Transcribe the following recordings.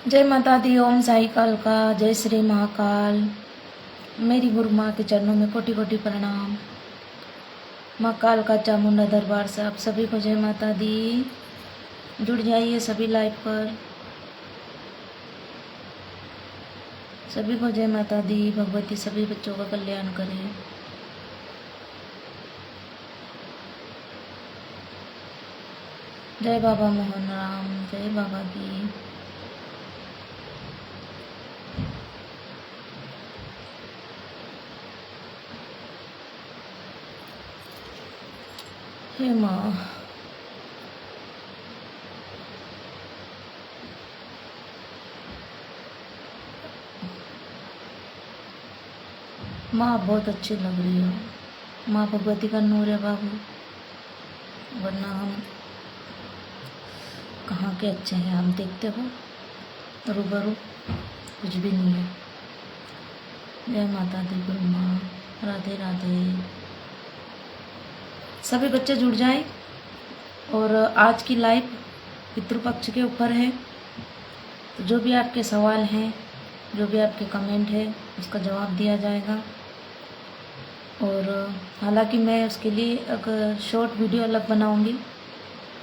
जय माता दी। ओम साई काल का। जय श्री महाकाल। मेरी गुरु माँ के चरणों में कोटि कोटि प्रणाम। माँ काल का चामुंडा दरबार से आप सभी को जय माता दी। जुड़ जाइए सभी लाइव पर। सभी को जय माता दी। भगवती सभी बच्चों का कल्याण करे। जय बाबा मोहन राम। जय बाबा की। हे माँ। माँ आप बहुत अच्छी लग रही हो। माँ भगवती का नूर है बाबू, वरना हम कहाँ के अच्छे हैं। हम देखते हो रूबरू कुछ भी नहीं है। जय माता दी गुरु माँ। राधे राधे। सभी बच्चे जुड़ जाएं। और आज की लाइव पितृपक्ष के ऊपर है, तो जो भी आपके सवाल हैं, जो भी आपके कमेंट है, उसका जवाब दिया जाएगा। और हालांकि मैं उसके लिए अगर शॉर्ट वीडियो अलग बनाऊंगी,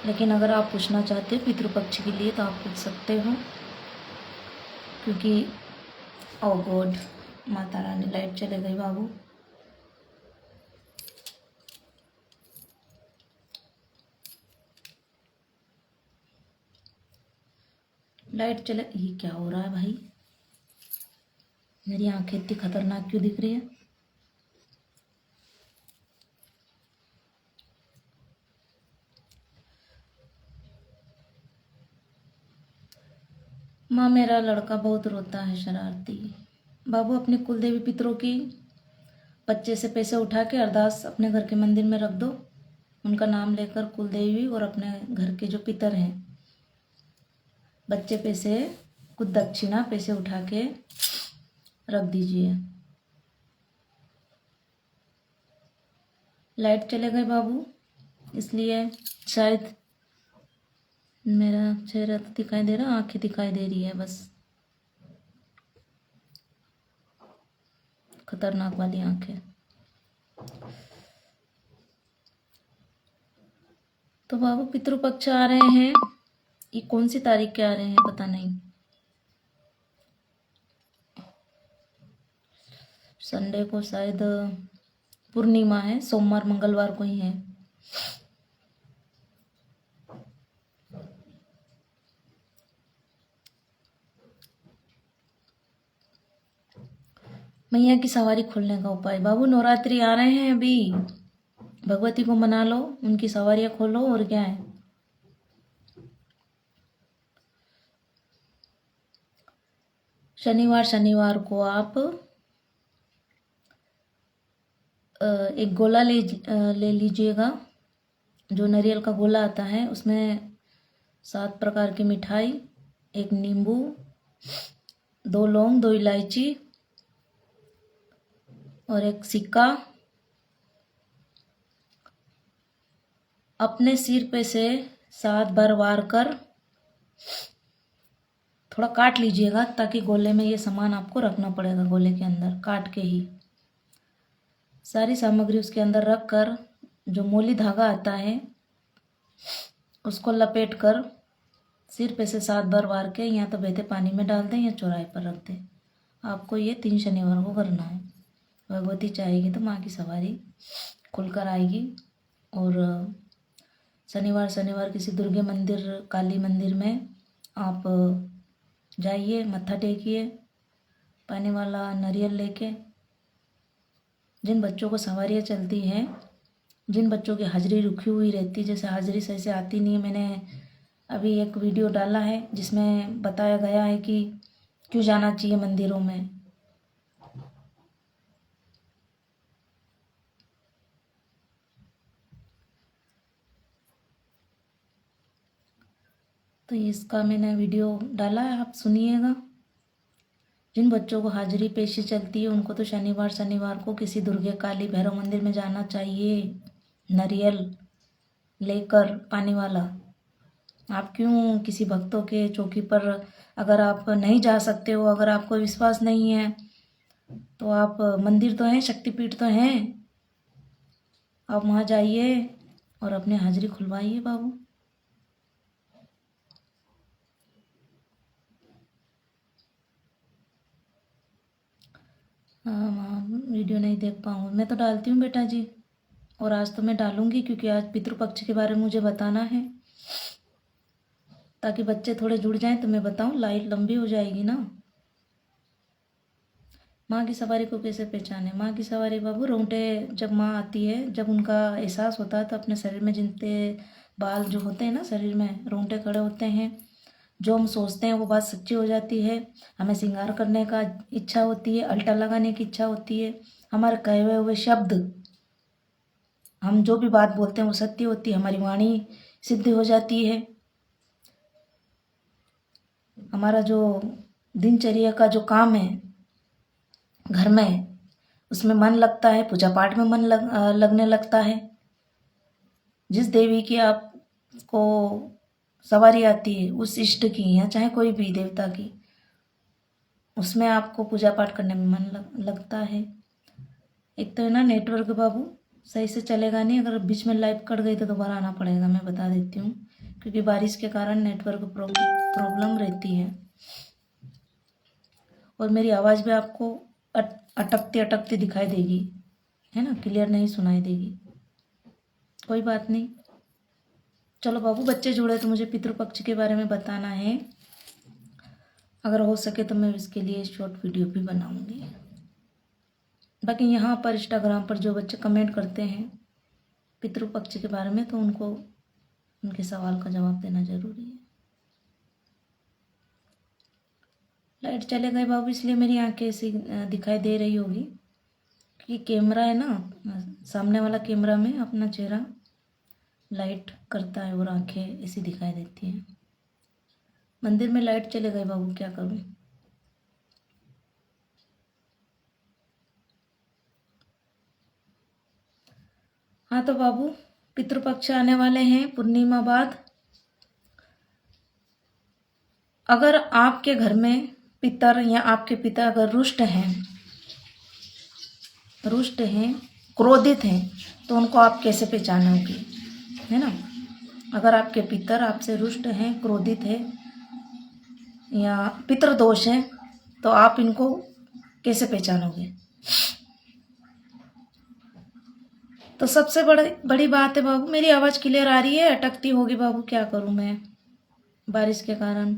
लेकिन अगर आप पूछना चाहते हो पितृपक्ष के लिए तो आप पूछ सकते हो। क्योंकि ओ गॉड, माता रानी लाइट चले गई बाबू। लाइट चले, ये क्या हो रहा है भाई? मेरी आंखें इतनी खतरनाक क्यों दिख रही है? माँ मेरा लड़का बहुत रोता है, शरारती। बाबू अपने कुलदेवी पितरों की बच्चे से पैसे उठा के अरदास अपने घर के मंदिर में रख दो। उनका नाम लेकर कुलदेवी और अपने घर के जो पितर हैं, बच्चे पैसे, कुछ दक्षिणा पैसे उठा के रख दीजिए। लाइट चले गए बाबू, इसलिए शायद मेरा चेहरा तो दिखाई दे रहा, आंखें दिखाई दे रही है बस, खतरनाक वाली आंखें। तो बाबू पितृपक्ष आ रहे हैं, ये कौन सी तारीख के आ रहे हैं पता नहीं। संडे को शायद पूर्णिमा है, सोमवार मंगलवार को ही है। मैया की सवारी खोलने का उपाय बाबू, नवरात्रि आ रहे हैं अभी, भगवती को मना लो, उनकी सवारियां खोलो, और क्या है। शनिवार शनिवार को आप एक गोला ले लीजिएगा। जो नारियल का गोला आता है, उसमें 7 प्रकार की मिठाई, एक नींबू, 2 लौंग, 2 इलायची और एक सिक्का। अपने सिर पे से 7 बार वार कर थोड़ा काट लीजिएगा, ताकि गोले में ये सामान आपको रखना पड़ेगा। गोले के अंदर काट के ही सारी सामग्री उसके अंदर रख कर, जो मोली धागा आता है उसको लपेट कर सिर पे से 7 बार वार के या तो बहते पानी में डाल दें या चौराहे पर रख दें। आपको ये 3 शनिवार को करना है। भगवती चाहेगी तो माँ की सवारी खुलकर आएगी। और शनिवार शनिवार किसी दुर्गे मंदिर, काली मंदिर में आप जाइए, मत्था टेकिए, पानी वाला नारियल लेके। जिन बच्चों को सवारियाँ चलती हैं, जिन बच्चों की हाजिरी रुकी हुई रहती, जैसे हाजिरी सही से आती नहीं है, मैंने अभी एक वीडियो डाला है जिसमें बताया गया है कि क्यों जाना चाहिए मंदिरों में। तो इसका मैंने वीडियो डाला है, आप सुनिएगा। जिन बच्चों को हाजिरी पेशी चलती है, उनको तो शनिवार शनिवार को किसी दुर्गे, काली, भैरव मंदिर में जाना चाहिए, नारियल लेकर पानी वाला। आप क्यों किसी भक्तों के चौकी पर, अगर आप नहीं जा सकते हो, अगर आपको विश्वास नहीं है, तो आप मंदिर तो हैं, शक्तिपीठ तो हैं, आप वहाँ जाइए और अपनी हाजिरी खुलवाइए बाबू। हाँ हाँ, वीडियो नहीं देख पाऊँ, मैं तो डालती हूँ बेटा जी, और आज तो मैं डालूंगी क्योंकि आज पितृपक्ष के बारे में मुझे बताना है, ताकि बच्चे थोड़े जुड़ जाएं। तो मैं बताऊं, लाइफ लंबी हो जाएगी ना। माँ की सवारी को कैसे पहचाने? माँ की सवारी बाबू, रोंगटे जब माँ आती है, जब उनका एहसास होता है तो अपने शरीर में जितने बाल जो होते हैं ना, शरीर में रोंगटे खड़े होते हैं, जो हम सोचते हैं वो बात सच्ची हो जाती है, हमें श्रृंगार करने का इच्छा होती है, अल्टा लगाने की इच्छा होती है, हमारे कहे हुए शब्द, हम जो भी बात बोलते हैं वो सत्य होती है, हमारी वाणी सिद्ध हो जाती है, हमारा जो दिनचर्या का जो काम है घर में, उसमें मन लगता है, पूजा पाठ में मन लगने लगता है। जिस देवी की आपको सवारी आती है, उस इष्ट की या चाहे कोई भी देवता की, उसमें आपको पूजा पाठ करने में मन लगता है। एक तो है ना नेटवर्क बाबू, सही से चलेगा नहीं, अगर बीच में लाइव कट गई तो दोबारा आना पड़ेगा, मैं बता देती हूँ, क्योंकि बारिश के कारण नेटवर्क प्रॉब्लम रहती है, और मेरी आवाज़ भी आपको अटकती अटकती दिखाई देगी, है ना, क्लियर नहीं सुनाई देगी। कोई बात नहीं, चलो बाबू, बच्चे जुड़े तो मुझे पितृपक्ष के बारे में बताना है, अगर हो सके तो मैं इसके लिए शॉर्ट वीडियो भी बनाऊंगी। बाकी यहाँ पर इंस्टाग्राम पर जो बच्चे कमेंट करते हैं पितृपक्ष के बारे में, तो उनको उनके सवाल का जवाब देना ज़रूरी है। लाइट चले गए बाबू, इसलिए मेरी आंखें ऐसी दिखाई दे रही होगी, क्योंकि कैमरा है ना, सामने वाला कैमरा में अपना चेहरा लाइट करता है और आंखें ऐसी दिखाई देती हैं। मंदिर में लाइट चले गए बाबू, क्या करूं? हाँ तो बाबू, पितृपक्ष आने वाले हैं पूर्णिमा बाद। अगर आपके घर में पितर या आपके पिता अगर रुष्ट हैं, क्रोधित हैं, तो उनको आप कैसे पहचानोगे, है ना? अगर आपके पितर आपसे रुष्ट हैं, क्रोधित है या पितृदोष है, तो आप इनको कैसे पहचानोगे? तो सबसे बड़ी बात है बाबू, मेरी आवाज़ क्लियर आ रही है? अटकती होगी बाबू, क्या करूं मैं बारिश के कारण,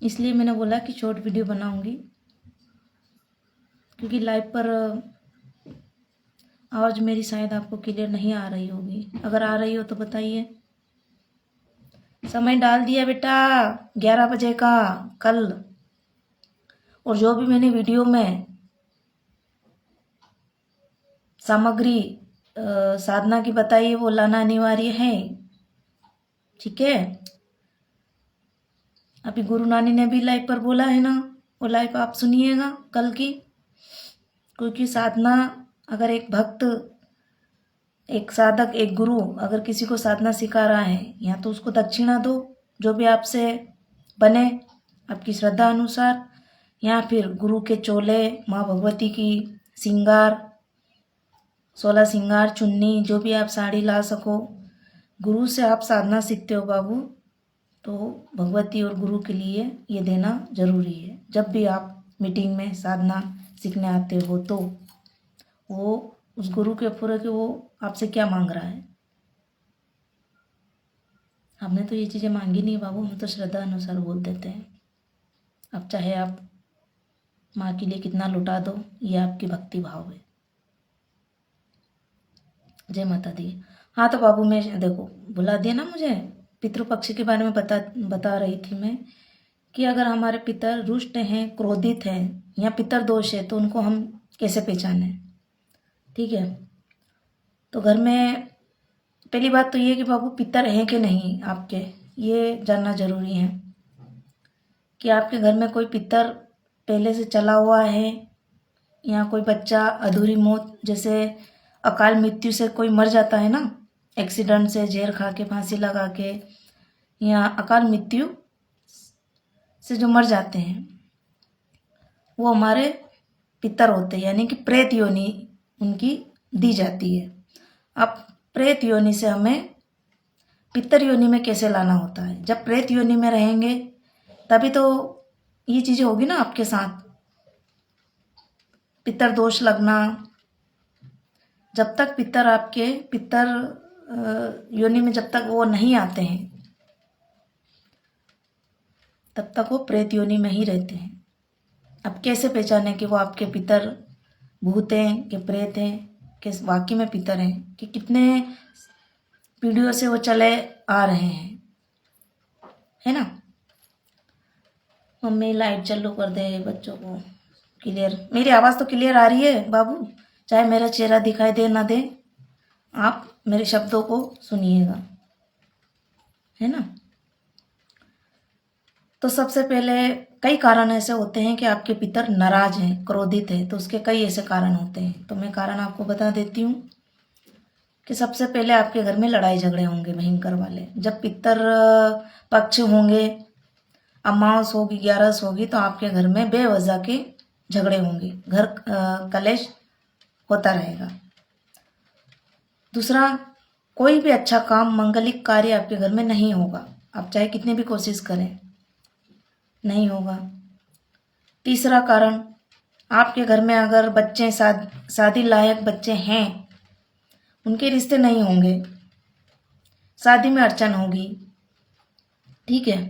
इसलिए मैंने बोला कि शॉर्ट वीडियो बनाऊंगी, क्योंकि लाइव पर आवाज़ मेरी शायद आपको क्लियर नहीं आ रही होगी। अगर आ रही हो तो बताइए। समय डाल दिया बेटा 11 बजे का कल, और जो भी मैंने वीडियो में सामग्री साधना की बताई है वो लाना अनिवार्य है, ठीक है? अभी गुरु नानी ने भी लाइव पर बोला है ना, वो लाइव आप सुनिएगा कल की, क्योंकि साधना, अगर एक भक्त, एक साधक, एक गुरु अगर किसी को साधना सिखा रहा है, या तो उसको दक्षिणा दो जो भी आपसे बने आपकी श्रद्धा अनुसार, या फिर गुरु के चोले, माँ भगवती की श्रृंगार, 16 श्रृंगार, चुन्नी, जो भी आप साड़ी ला सको, गुरु से आप साधना सीखते हो बाबू, तो भगवती और गुरु के लिए ये देना जरूरी है। जब भी आप मीटिंग में साधना सीखने आते हो, तो वो उस गुरु के ऊपर कि वो आपसे क्या मांग रहा है। हमने तो ये चीज़ें मांगी नहीं बाबू, हम तो श्रद्धा अनुसार बोल देते हैं। अब चाहे आप माँ के लिए कितना लुटा दो, ये आपकी भक्ति भाव है। जय माता दी। हाँ तो बाबू, मैं देखो बुला दिया ना मुझे, पितृपक्ष के बारे में बता रही थी मैं, कि अगर हमारे पितर रुष्ट हैं, क्रोधित हैं या पितर दोष है, तो उनको हम कैसे पहचाने, ठीक है? तो घर में पहली बात तो ये कि बाबू पितर हैं कि नहीं आपके, ये जानना जरूरी है, कि आपके घर में कोई पितर पहले से चला हुआ है, या कोई बच्चा अधूरी मौत, जैसे अकाल मृत्यु से कोई मर जाता है ना, एक्सीडेंट से, जहर खा के, फांसी लगा के, या अकाल मृत्यु से जो मर जाते हैं वो हमारे पितर होते हैं, यानी कि प्रेत योनि उनकी दी जाती है। अब प्रेत योनि से हमें पितर योनि में कैसे लाना होता है? जब प्रेत योनि में रहेंगे तभी तो ये चीज़ें होगी ना आपके साथ, पितर दोष लगना। जब तक पितर आपके पितर योनि में जब तक वो नहीं आते हैं तब तक वो प्रेत योनि में ही रहते हैं। अब कैसे पहचाने कि वो आपके पितर भूत हैं कि प्रेत हैं कि वाकई में पितर हैं, कि कितने पीढ़ियों से वो चले आ रहे हैं, है ना। मम्मी लाइट चालू कर दे बच्चों को। क्लियर, मेरी आवाज़ तो क्लियर आ रही है बाबू, चाहे मेरा चेहरा दिखाई दे ना दे, आप मेरे शब्दों को सुनिएगा, है ना। तो सबसे पहले कई कारण ऐसे होते हैं कि आपके पितर नाराज हैं, क्रोधित हैं, तो उसके कई ऐसे कारण होते हैं। तो मैं कारण आपको बता देती हूँ कि सबसे पहले आपके घर में लड़ाई झगड़े होंगे भयंकर वाले। जब पितर पक्ष होंगे, अमावस होगी, ग्यारस होगी, तो आपके घर में बेवजह के झगड़े होंगे, घर कलेश होता रहेगा। दूसरा, कोई भी अच्छा काम, मंगलिक कार्य आपके घर में नहीं होगा, आप चाहे कितनी भी कोशिश करें, नहीं होगा। तीसरा कारण, आपके घर में अगर बच्चे शादी लायक बच्चे हैं, उनके रिश्ते नहीं होंगे, शादी में अड़चन होगी, ठीक है।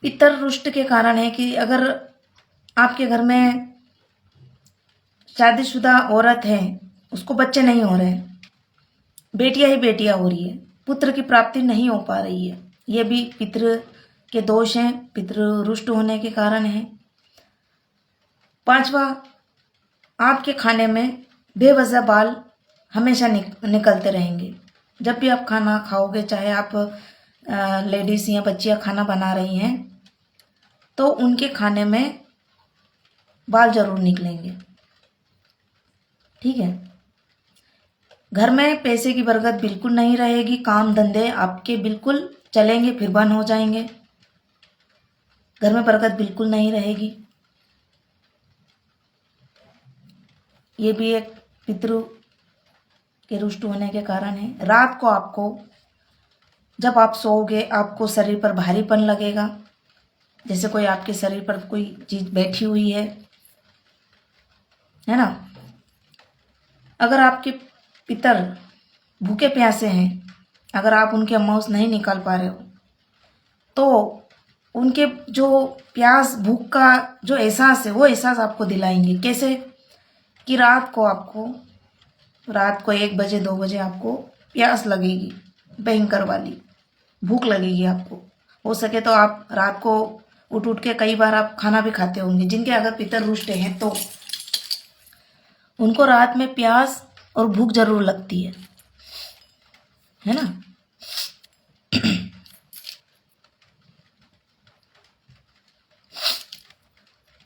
पितर रुष्ट के कारण है कि अगर आपके घर में शादीशुदा औरत है, उसको बच्चे नहीं हो रहे, बेटियां ही बेटियां हो रही है, पुत्र की प्राप्ति नहीं हो पा रही है, ये भी पितृ के दोष हैं, पितृ रुष्ट होने के कारण है। पांचवा, आपके खाने में बेवजह बाल हमेशा निकलते रहेंगे। जब भी आप खाना खाओगे, चाहे आप लेडीज या बच्चियां खाना बना रही हैं, तो उनके खाने में बाल जरूर निकलेंगे, ठीक है। घर में पैसे की बरकत बिल्कुल नहीं रहेगी, काम धंधे आपके बिल्कुल चलेंगे फिर बंद हो जाएंगे, घर में बरकत बिल्कुल नहीं रहेगी। ये भी एक पितृ के रुष्ट होने के कारण है। रात को आपको, जब आप सोओगे, आपको शरीर पर भारीपन लगेगा, जैसे कोई आपके शरीर पर कोई चीज बैठी हुई है ना। अगर आपके पितर भूखे प्यासे हैं, अगर आप उनके अमावस नहीं निकाल पा रहे हो, तो उनके जो प्यास भूख का जो एहसास है, वो एहसास आपको दिलाएंगे। कैसे कि रात को 1 बजे 2 बजे आपको प्यास लगेगी, भयंकर वाली भूख लगेगी आपको। हो सके तो आप रात को उठ के कई बार आप खाना भी खाते होंगे। जिनके अगर पितर रुष्ट हैं तो उनको रात में प्यास और भूख जरूर लगती है ना।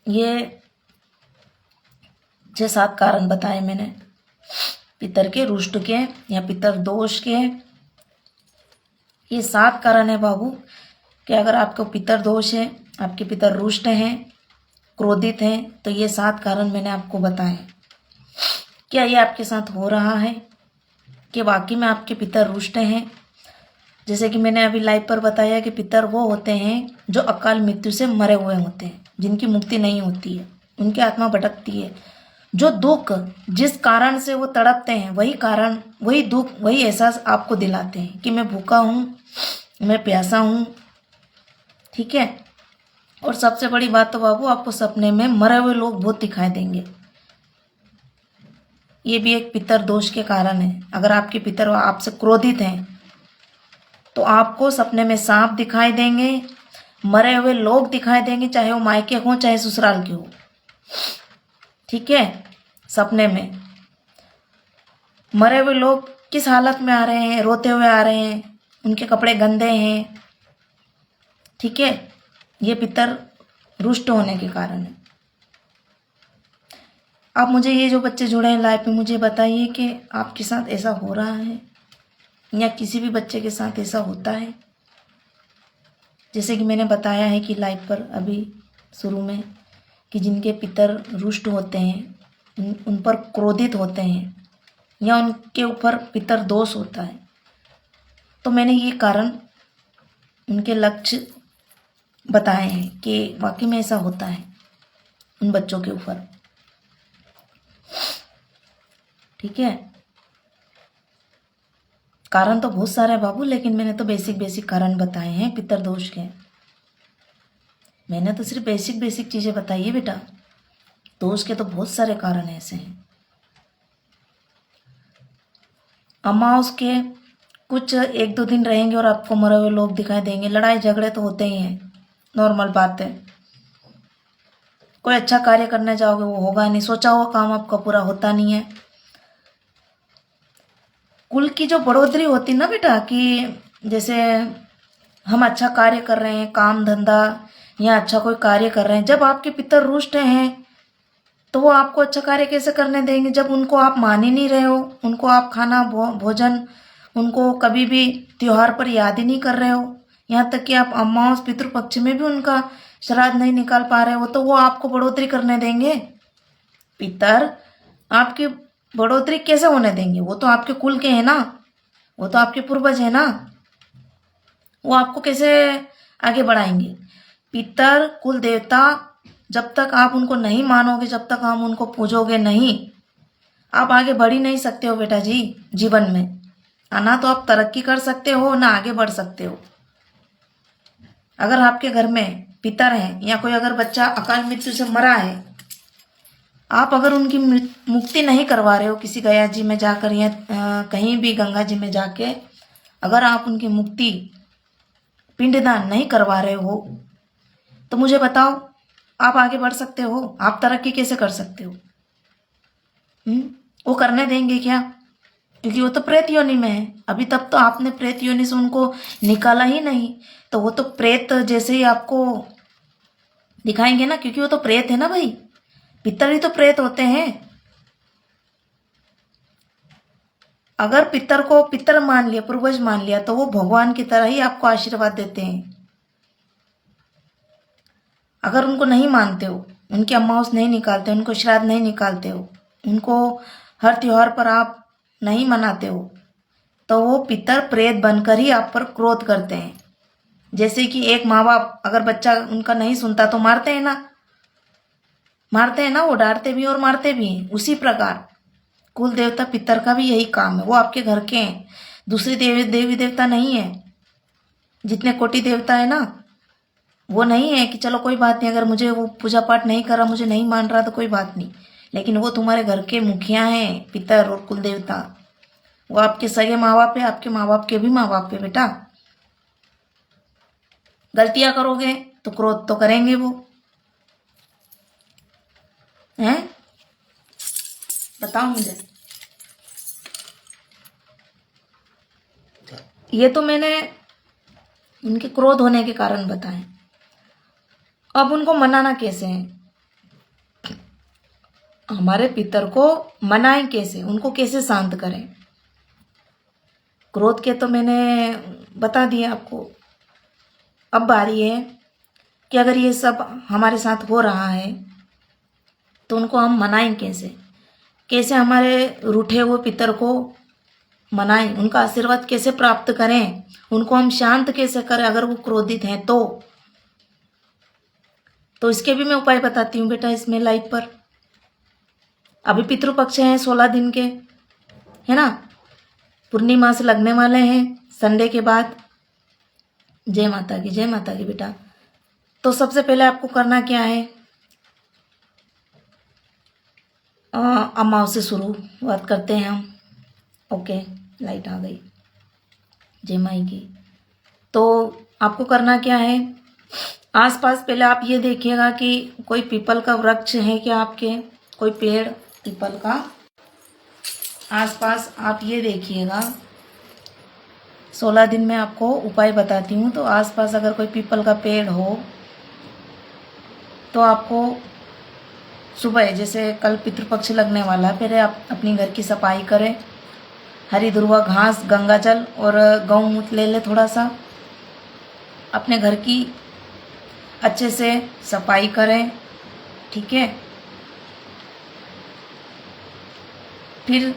ये 6-7 कारण बताए मैंने पितर के रुष्ट के या पितर दोष के। ये 7 कारण है बाबू कि अगर आपको पितर दोष है, आपके पितर रुष्ट हैं, क्रोधित हैं, तो ये 7 कारण मैंने आपको बताए। क्या ये आपके साथ हो रहा है कि वाकई में आपके पितर रुष्ट हैं? जैसे कि मैंने अभी लाइव पर बताया कि पितर वो होते हैं जो अकाल मृत्यु से मरे हुए होते हैं, जिनकी मुक्ति नहीं होती है, उनकी आत्मा भटकती है। जो दुख जिस कारण से वो तड़पते हैं, वही कारण, वही दुख, वही एहसास आपको दिलाते हैं कि मैं भूखा हूँ, मैं प्यासा हूँ, ठीक है। और सबसे बड़ी बात तो बाबू, आपको सपने में मरे हुए लोग बहुत दिखाई देंगे। ये भी एक पितर दोष के कारण है। अगर आपके पितर आपसे क्रोधित हैं तो आपको सपने में सांप दिखाई देंगे, मरे हुए लोग दिखाई देंगे, चाहे वो मायके हो चाहे ससुराल के हो, ठीक है। सपने में मरे हुए लोग किस हालत में आ रहे हैं? रोते हुए आ रहे हैं, उनके कपड़े गंदे हैं, ठीक है। ये पितर रुष्ट होने के कारण है। आप मुझे, ये जो बच्चे जुड़े हैं लाइव पे, मुझे बताइए कि आपके साथ ऐसा हो रहा है या किसी भी बच्चे के साथ ऐसा होता है? जैसे कि मैंने बताया है कि लाइव पर अभी शुरू में कि जिनके पितर रुष्ट होते हैं, उन पर क्रोधित होते हैं या उनके ऊपर पितर दोष होता है, तो मैंने ये कारण उनके लक्ष्य बताए हैं कि वाकई में ऐसा होता है उन बच्चों के ऊपर। ठीक है, कारण तो बहुत सारे हैं बाबू, लेकिन मैंने तो बेसिक कारण बताए हैं पितर दोष के। मैंने तो सिर्फ बेसिक चीज़ें बताई है बेटा, दोष के तो बहुत सारे कारण ऐसे हैं। अमावस के कुछ 1-2 दिन रहेंगे और आपको मरे हुए लोग दिखाई देंगे। लड़ाई झगड़े तो होते ही हैं, नॉर्मल बात है। कोई अच्छा कार्य करने जाओगे वो होगा नहीं, सोचा हुआ काम आपका पूरा होता नहीं है। कुल की जो बढ़ोतरी होती ना बेटा, कि जैसे हम अच्छा कार्य कर रहे हैं, काम धंधा या अच्छा कोई कार्य कर रहे हैं, जब आपके पितर रुष्ट हैं तो वो आपको अच्छा कार्य कैसे करने देंगे? जब उनको आप मान ही नहीं रहे हो, उनको आप खाना भोजन उनको कभी भी त्योहार पर याद ही नहीं कर रहे हो, यहाँ तक कि आप अमावस पितृपक्ष में भी उनका श्राद्ध नहीं निकाल पा रहे हो, तो वो आपको बढ़ोतरी करने देंगे? पितर आपकी बढ़ोतरी कैसे होने देंगे? वो तो आपके कुल के हैं ना, वो तो आपके पूर्वज है ना, वो आपको कैसे आगे बढ़ाएंगे? पितर कुल देवता जब तक आप उनको नहीं मानोगे, जब तक आप उनको पूजोगे नहीं, आप आगे बढ़ ही नहीं सकते हो बेटा जी। जीवन में ना तो आप तरक्की कर सकते हो, ना आगे बढ़ सकते हो। अगर आपके घर में पितर हैं या कोई अगर बच्चा अकाल मृत्यु से मरा है, आप अगर उनकी मुक्ति नहीं करवा रहे हो किसी गया जी में जाकर या कहीं भी गंगा जी में जाके, अगर आप उनकी मुक्ति पिंडदान नहीं करवा रहे हो, तो मुझे बताओ आप आगे बढ़ सकते हो? आप तरक्की कैसे कर सकते हो? वो करने देंगे क्या? क्योंकि वो तो प्रेत योनि में है। अभी तक तो आपने प्रेत योनि से उनको निकाला ही नहीं, तो वो तो प्रेत जैसे ही आपको दिखाएंगे ना, क्योंकि वो तो प्रेत है ना भाई, पितर ही तो प्रेत होते हैं। अगर पितर को पितर मान लिया, पूर्वज मान लिया, तो वो भगवान की तरह ही आपको आशीर्वाद देते हैं। अगर उनको नहीं मानते हो, उनकी अमावस नहीं निकालते, उनको श्राद्ध नहीं निकालते हो, उनको हर त्योहार पर आप नहीं मनाते हो, तो वो पितर प्रेत बनकर ही आप पर क्रोध करते हैं। जैसे कि एक माँ बाप अगर बच्चा उनका नहीं सुनता तो मारते हैं ना, मारते हैं ना, वो डांटते भी और मारते भी हैं। उसी प्रकार कुल देवता पितर का भी यही काम है, वो आपके घर के हैं, दूसरे देवी देवता नहीं है। जितने कोटि देवता है ना, वो नहीं है कि चलो कोई बात नहीं, अगर मुझे वो पूजा पाठ नहीं कर रहा, मुझे नहीं मान रहा तो कोई बात नहीं, लेकिन वो तुम्हारे घर के मुखिया हैं, पितर और कुल देवता। वो आपके सगे माँ बाप है, आपके माँ बाप के भी माँ बाप है बेटा। गलतियां करोगे तो क्रोध तो करेंगे वो, हैं? बताओ मुझे। ये तो मैंने उनके क्रोध होने के कारण बताए। अब उनको मनाना कैसे है? हमारे पितर को मनाएं कैसे, उनको कैसे शांत करें? क्रोध के तो मैंने बता दिया आपको। अब बारी है कि अगर ये सब हमारे साथ हो रहा है तो उनको हम मनाएं कैसे? कैसे हमारे रूठे हुए पितर को मनाएं, उनका आशीर्वाद कैसे प्राप्त करें, उनको हम शांत कैसे करें अगर वो क्रोधित हैं तो इसके भी मैं उपाय बताती हूँ बेटा इसमें लाइव पर। अभी पितृपक्ष हैं 16 दिन के, है ना, पूर्णिमा से लगने वाले हैं संडे के बाद। जय माता की, जय माता की बेटा। तो सबसे पहले आपको करना क्या है, अमावस से शुरुआत करते हैं हम। ओके, लाइट आ गई, जय माई की। तो आपको करना क्या है, आसपास पहले आप ये देखिएगा कि कोई पीपल का वृक्ष है क्या आपके, कोई पेड़ पीपल का आसपास आप ये देखिएगा। 16 दिन में आपको उपाय बताती हूँ। तो आसपास अगर कोई पीपल का पेड़ हो तो आपको सुबह, जैसे कल पितृपक्ष लगने वाला है, पहले आप अपनी घर की सफाई करें, हरी दुर्वा घास, गंगा जल और गौमूत्र ले ले थोड़ा सा। अपने घर की अच्छे से सफाई करें, ठीक है। फिर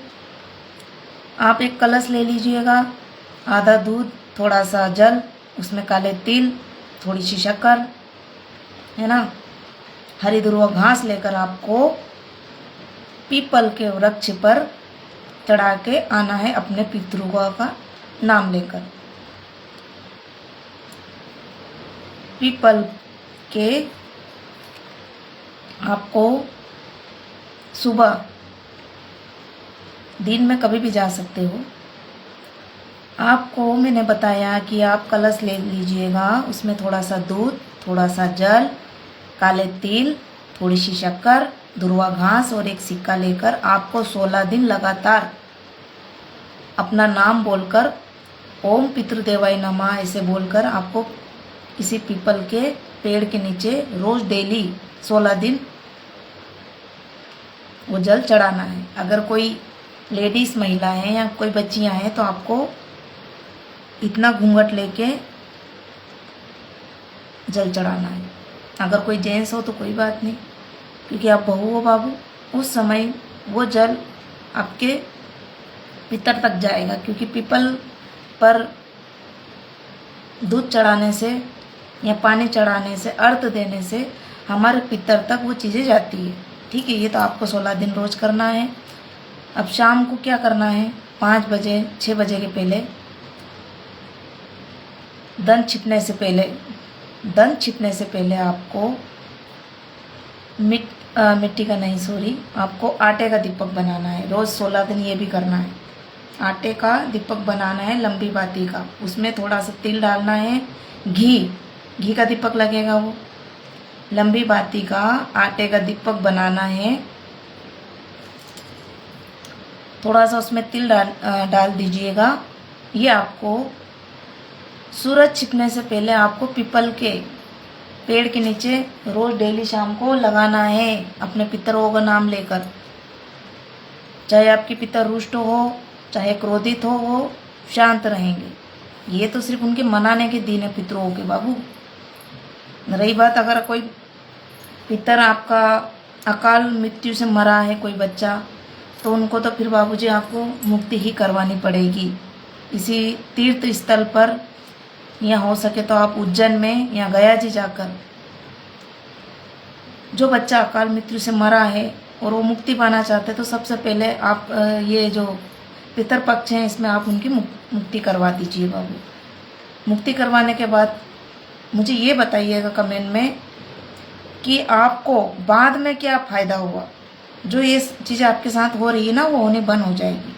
आप एक कलश ले लीजिएगा, आधा दूध, थोड़ा सा जल, उसमें काले तिल, थोड़ी सी शक्कर, है ना। हरी दुर्वा घास लेकर आपको पीपल के वृक्ष पर चढ़ा के आना है, अपने पितरों का नाम लेकर। पीपल के आपको सुबह, दिन में कभी भी जा सकते हो। आपको मैंने बताया कि आप कलश ले लीजिएगा, उसमें थोड़ा सा दूध, थोड़ा सा जल, काले तिल, थोड़ी सी शक्कर, दुर्वा घास और एक सिक्का लेकर आपको 16 दिन लगातार अपना नाम बोलकर, ओम पितृदेवाय नमः ऐसे बोलकर आपको किसी पीपल के पेड़ के नीचे रोज डेली 16 दिन वो जल चढ़ाना है। अगर कोई लेडीज महिला है या कोई बच्चियां हैं तो आपको इतना घूंघट लेके जल चढ़ाना है। अगर कोई जेंट्स हो तो कोई बात नहीं, क्योंकि आप बहू हो बाबू, उस समय वो जल आपके पितर तक जाएगा, क्योंकि पीपल पर दूध चढ़ाने से या पानी चढ़ाने से, अर्घ देने से हमारे पितर तक वो चीज़ें जाती है, ठीक है। ये तो आपको 16 दिन रोज करना है। अब शाम को क्या करना है, 5 बजे 6 बजे के पहले दंत छिपने से पहले आपको मिट्टी का नहीं, सॉरी, आपको आटे का दीपक बनाना है। रोज़ 16 दिन ये भी करना है। आटे का दीपक बनाना है, लंबी बाती का, उसमें थोड़ा सा तिल डालना है, घी का दीपक लगेगा। वो लंबी बाती का आटे का दीपक बनाना है, थोड़ा सा उसमें तिल डाल दीजिएगा। ये आपको सूरज छिपने से पहले आपको पीपल के पेड़ के नीचे रोज डेली शाम को लगाना है, अपने पितरों का नाम लेकर। चाहे आपके पितर रुष्ट हो, चाहे क्रोधित हो, वो शांत रहेंगे। ये तो सिर्फ उनके मनाने के दिन है पितरों के बाबू। रही बात अगर कोई पितर आपका अकाल मृत्यु से मरा है, कोई बच्चा, तो उनको तो फिर बाबूजी आपको मुक्ति ही करवानी पड़ेगी इसी तीर्थ स्थल पर, या हो सके तो आप उज्जैन में या गया जी जाकर। जो बच्चा अकाल मृत्यु से मरा है और वो मुक्ति पाना चाहते हैं तो सबसे पहले आप ये जो पितर पक्ष हैं इसमें आप उनकी मुक्ति करवा दीजिए बाबू। मुक्ति करवाने के बाद मुझे ये बताइएगा कमेंट में कि आपको बाद में क्या फ़ायदा हुआ। जो ये चीज़ें आपके साथ हो रही है ना, वो होने बंद हो जाएगी,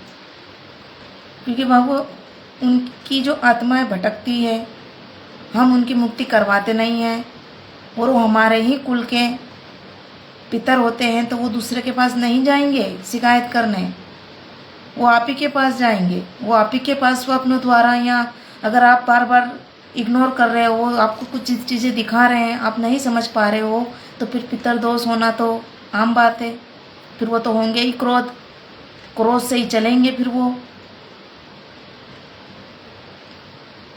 क्योंकि बाबू उनकी जो आत्माएं भटकती है, हम उनकी मुक्ति करवाते नहीं हैं, और वो हमारे ही कुल के पितर होते हैं, तो वो दूसरे के पास नहीं जाएंगे शिकायत करने, वो आप ही के पास जाएंगे। वो आप ही के पास वो अपने द्वारा, या अगर आप बार बार इग्नोर कर रहे हो, आपको कुछ चीज़ें दिखा रहे हैं, आप नहीं समझ पा रहे हो, तो फिर पितर दोष होना तो आम बात है। फिर वो तो होंगे ही क्रोध से ही चलेंगे। फिर वो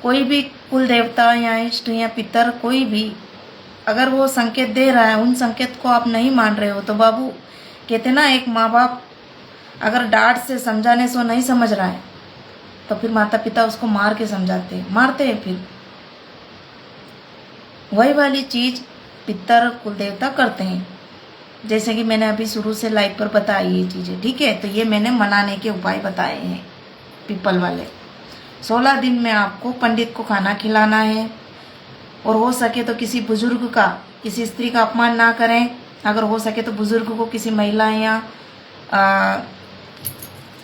कोई भी कुल देवता या इष्ट या पितर कोई भी अगर वो संकेत दे रहा है, उन संकेत को आप नहीं मान रहे हो, तो बाबू कहते ना, एक माँ बाप अगर डांट से समझाने से नहीं समझ रहा है तो फिर माता पिता उसको मारते हैं। फिर वही वाली चीज़ पितर कुल देवता करते हैं, जैसे कि मैंने अभी शुरू से लाइव पर बताई ये चीज़ें, ठीक है। तो ये मैंने मनाने के उपाय बताए हैं पीपल वाले। 16 दिन में आपको पंडित को खाना खिलाना है, और हो सके तो किसी बुजुर्ग का, किसी स्त्री का अपमान ना करें। अगर हो सके तो बुजुर्ग को, किसी महिला या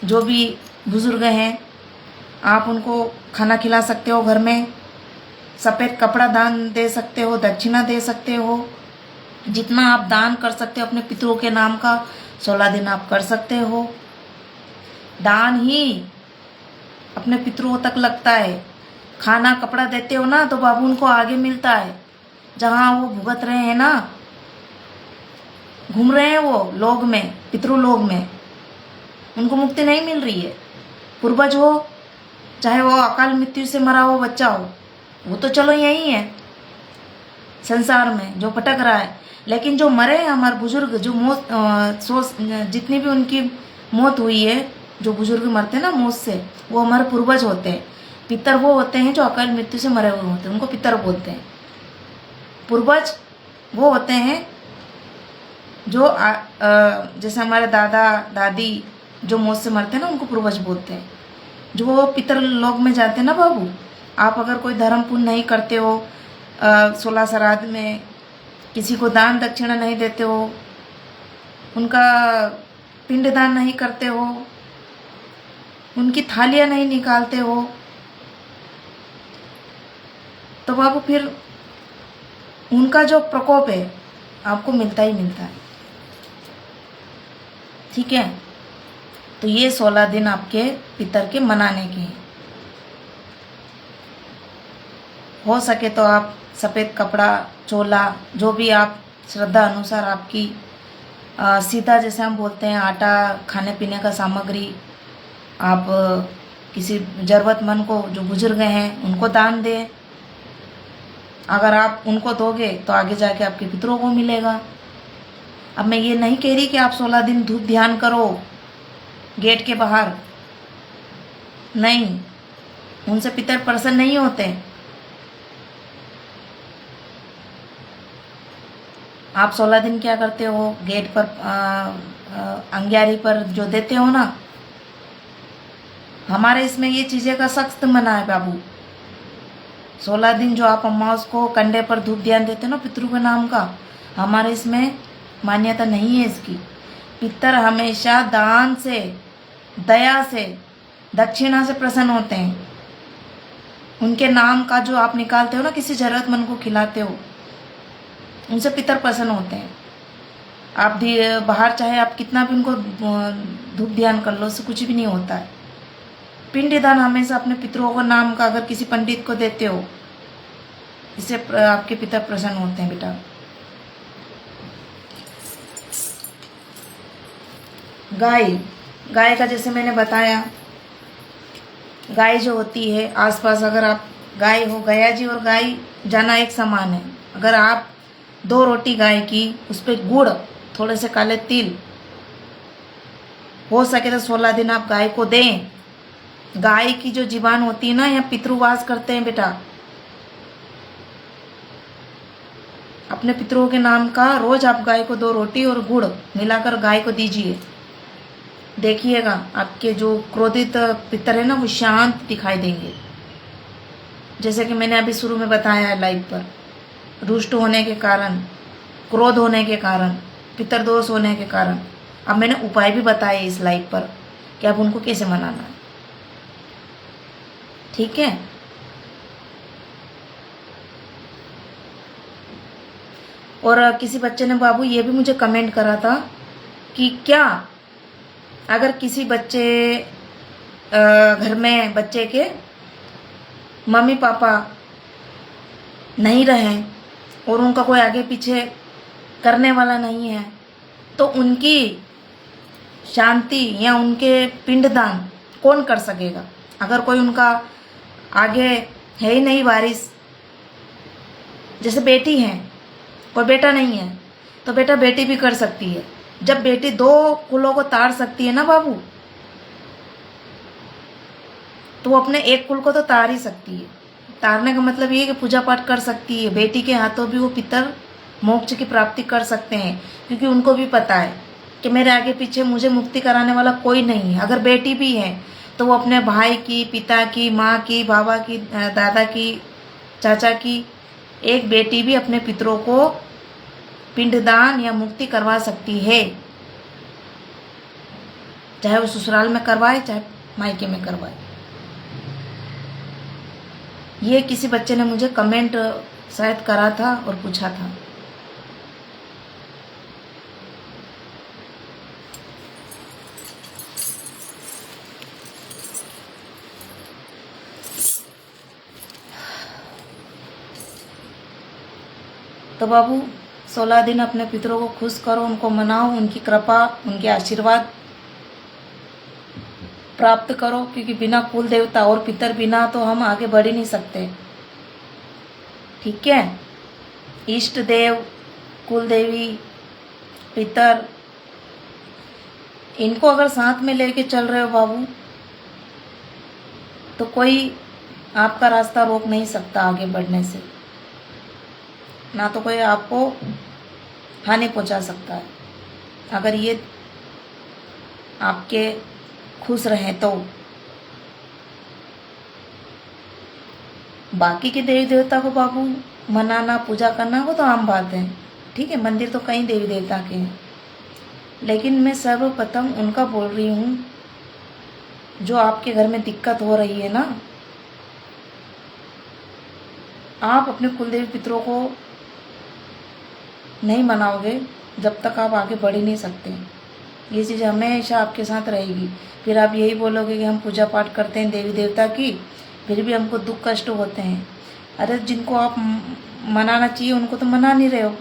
जो भी बुजुर्ग हैं, आप उनको खाना खिला सकते हो। घर में सफ़ेद कपड़ा दान दे सकते हो, दक्षिणा दे सकते हो। जितना आप दान कर सकते हो अपने पितरों के नाम का, 16 दिन आप कर सकते हो। दान ही अपने पितरों तक लगता है। खाना कपड़ा देते हो ना, तो बाबू उनको आगे मिलता है। जहाँ वो भुगत रहे हैं ना, घूम रहे हैं वो लोग में, पितृलोक में, उनको मुक्ति नहीं मिल रही है। पूर्वज हो, चाहे वो अकाल मृत्यु से मरा हो बच्चा हो, वो तो चलो यही है संसार में जो भटक रहा है। लेकिन जो मरे हैं हमारे बुजुर्ग, जो मौत जितनी भी उनकी मौत हुई है, जो बुजुर्ग मरते हैं ना मौत से, वो हमारे पूर्वज होते हैं। पितर वो होते हैं जो अकाल मृत्यु से मरे हुए होते हैं, उनको पितर बोलते हैं। पूर्वज वो होते हैं जो जैसे हमारे दादा दादी जो मौत से मरते हैं ना, उनको पूर्वज बोलते हैं। जो वो पितर लोक में जाते हैं ना बाबू, आप अगर कोई धर्म पुण्य नहीं करते हो, 16 श्राद्ध में किसी को दान दक्षिणा नहीं देते हो, उनका पिंडदान नहीं करते हो, उनकी थालियां नहीं निकालते हो, तो बाबू फिर उनका जो प्रकोप है आपको मिलता ही मिलता है। ठीक है, तो ये 16 दिन आपके पितर के मनाने के हैं। हो सके तो आप सफ़ेद कपड़ा, चोला, जो भी आप श्रद्धा अनुसार आपकी सीधा जैसे हम बोलते हैं आटा, खाने पीने का सामग्री, आप किसी ज़रूरतमंद को जो बुजुर्ग हैं उनको दान दें। अगर आप उनको दोगे तो आगे जाके आपके पितरों को मिलेगा। अब मैं ये नहीं कह रही कि आप 16 दिन धूप ध्यान करो गेट के बाहर, नहीं, उनसे पितर प्रसन्न नहीं होते। आप 16 दिन क्या करते हो, गेट पर अंग्यारी पर जो देते हो ना, हमारे इसमें ये चीज़ें का सख्त मना है बाबू। 16 दिन जो आप अमावस को कंडे पर धूप ध्यान देते हो ना पितरों के नाम का, हमारे इसमें मान्यता नहीं है इसकी। पितर हमेशा दान से, दया से, दक्षिणा से प्रसन्न होते हैं। उनके नाम का जो आप निकालते हो ना, किसी जरूरतमंद को खिलाते हो, उनसे पितर प्रसन्न होते हैं। आप बाहर चाहे आप कितना भी उनको धूप ध्यान कर लो, उससे कुछ भी नहीं होता है। पिंडदान हमेशा अपने पितरों को नाम का अगर किसी पंडित को देते हो, इससे आपके पिता प्रसन्न होते हैं बेटा। गाय का जैसे मैंने बताया, गाय जो होती है आसपास, अगर आप गाय हो, गया जी और गाय जाना एक समान है। अगर आप 2 रोटी गाय की, उस पर गुड़, थोड़े से काले तिल, हो सके तो 16 दिन आप गाय को दें। गाय की जो जीवान होती है ना, यहाँ पितृवास करते हैं बेटा। अपने पितरों के नाम का रोज आप गाय को 2 रोटी और गुड़ मिलाकर गाय को दीजिए। देखिएगा आपके जो क्रोधित पितर है ना, वो शांत दिखाई देंगे। जैसे कि मैंने अभी शुरू में बताया है लाइव पर, रुष्ट होने के कारण, क्रोध होने के कारण, पितर दोष होने के कारण, अब मैंने उपाय भी बताए इस लाइव पर कि अब उनको कैसे मनाना है। ठीक है, और किसी बच्चे ने बाबू ये भी मुझे कमेंट करा था कि क्या अगर किसी बच्चे घर में बच्चे के मम्मी पापा नहीं रहे और उनका कोई आगे पीछे करने वाला नहीं है, तो उनकी शांति या उनके पिंडदान कौन कर सकेगा? अगर कोई उनका आगे है ही नहीं वारिस, जैसे बेटी है, कोई बेटा नहीं है, तो बेटा बेटी भी कर सकती है। जब बेटी 2 कुलों को तार सकती है ना बाबू, तो वो अपने एक कुल को तो तार ही सकती है। तारने का मतलब ये है कि पूजा पाठ कर सकती है। बेटी के हाथों भी वो पितर मोक्ष की प्राप्ति कर सकते हैं, क्योंकि उनको भी पता है कि मेरे आगे पीछे मुझे मुक्ति कराने वाला कोई नहीं है। अगर बेटी भी है तो वो अपने भाई की, पिता की, माँ की, बाबा की, दादा की, चाचा की, एक बेटी भी अपने पितरों को पिंडदान या मुक्ति करवा सकती है, चाहे वो ससुराल में करवाए चाहे मायके में करवाए। ये किसी बच्चे ने मुझे कमेंट शायद करा था और पूछा था। तो बाबू 16 दिन अपने पितरों को खुश करो, उनको मनाओ, उनकी कृपा, उनके आशीर्वाद प्राप्त करो, क्योंकि बिना कुल देवता और पितर बिना तो हम आगे बढ़ ही नहीं सकते। ठीक है, इष्ट देव, कुल देवी, पितर, इनको अगर साथ में लेके चल रहे हो बाबू, तो कोई आपका रास्ता रोक नहीं सकता आगे बढ़ने से, ना तो कोई आपको हानि पहुंचा सकता है, अगर ये आपके खुश रहें तो। बाकी के देवी देवता को बाबू मनाना, पूजा करना, वो तो आम बात है। ठीक है, मंदिर तो कई देवी देवता के हैं, लेकिन मैं सर्वप्रथम उनका बोल रही हूँ जो आपके घर में दिक्कत हो रही है ना। आप अपने कुलदेवी पितरों को नहीं मनाओगे जब तक आप आगे बढ़ ही नहीं सकते। ये चीज़ हमेशा आपके साथ रहेगी। फिर आप यही बोलोगे कि हम पूजा पाठ करते हैं देवी देवता की, फिर भी हमको दुख कष्ट होते हैं। अरे जिनको आप मनाना चाहिए उनको तो मना नहीं रहे हो।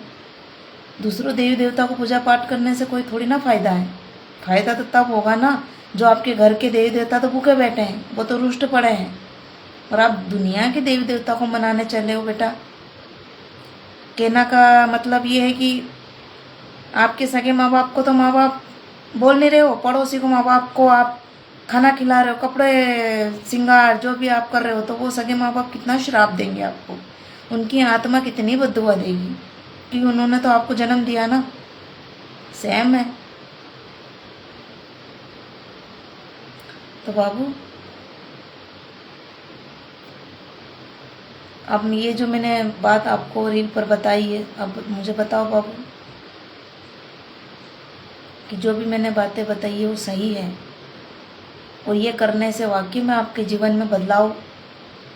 दूसरों देवी देवता को पूजा पाठ करने से कोई थोड़ी ना फ़ायदा है। फ़ायदा तो तब होगा ना जो आपके घर के देवी देवता तो भूखे बैठे हैं, वो तो रुष्ट पड़े हैं, और आप दुनिया के देवी देवता को मनाने चले हो। बेटा, कहना का मतलब ये है कि आपके सगे माँ बाप को तो माँ बाप बोल नहीं रहे हो, पड़ोसी को माँ बाप को आप खाना खिला रहे हो, कपड़े श्रृंगार जो भी आप कर रहे हो, तो वो सगे माँ बाप कितना श्राप देंगे आपको, उनकी आत्मा कितनी बद्दुआ देगी, क्योंकि उन्होंने तो आपको जन्म दिया ना। सेम है। तो बाबू, अब ये जो मैंने बात आपको रील पर बताई है, अब मुझे बताओ बाबू कि जो भी मैंने बातें बताई है वो सही है, और ये करने से वाकई में आपके जीवन में बदलाव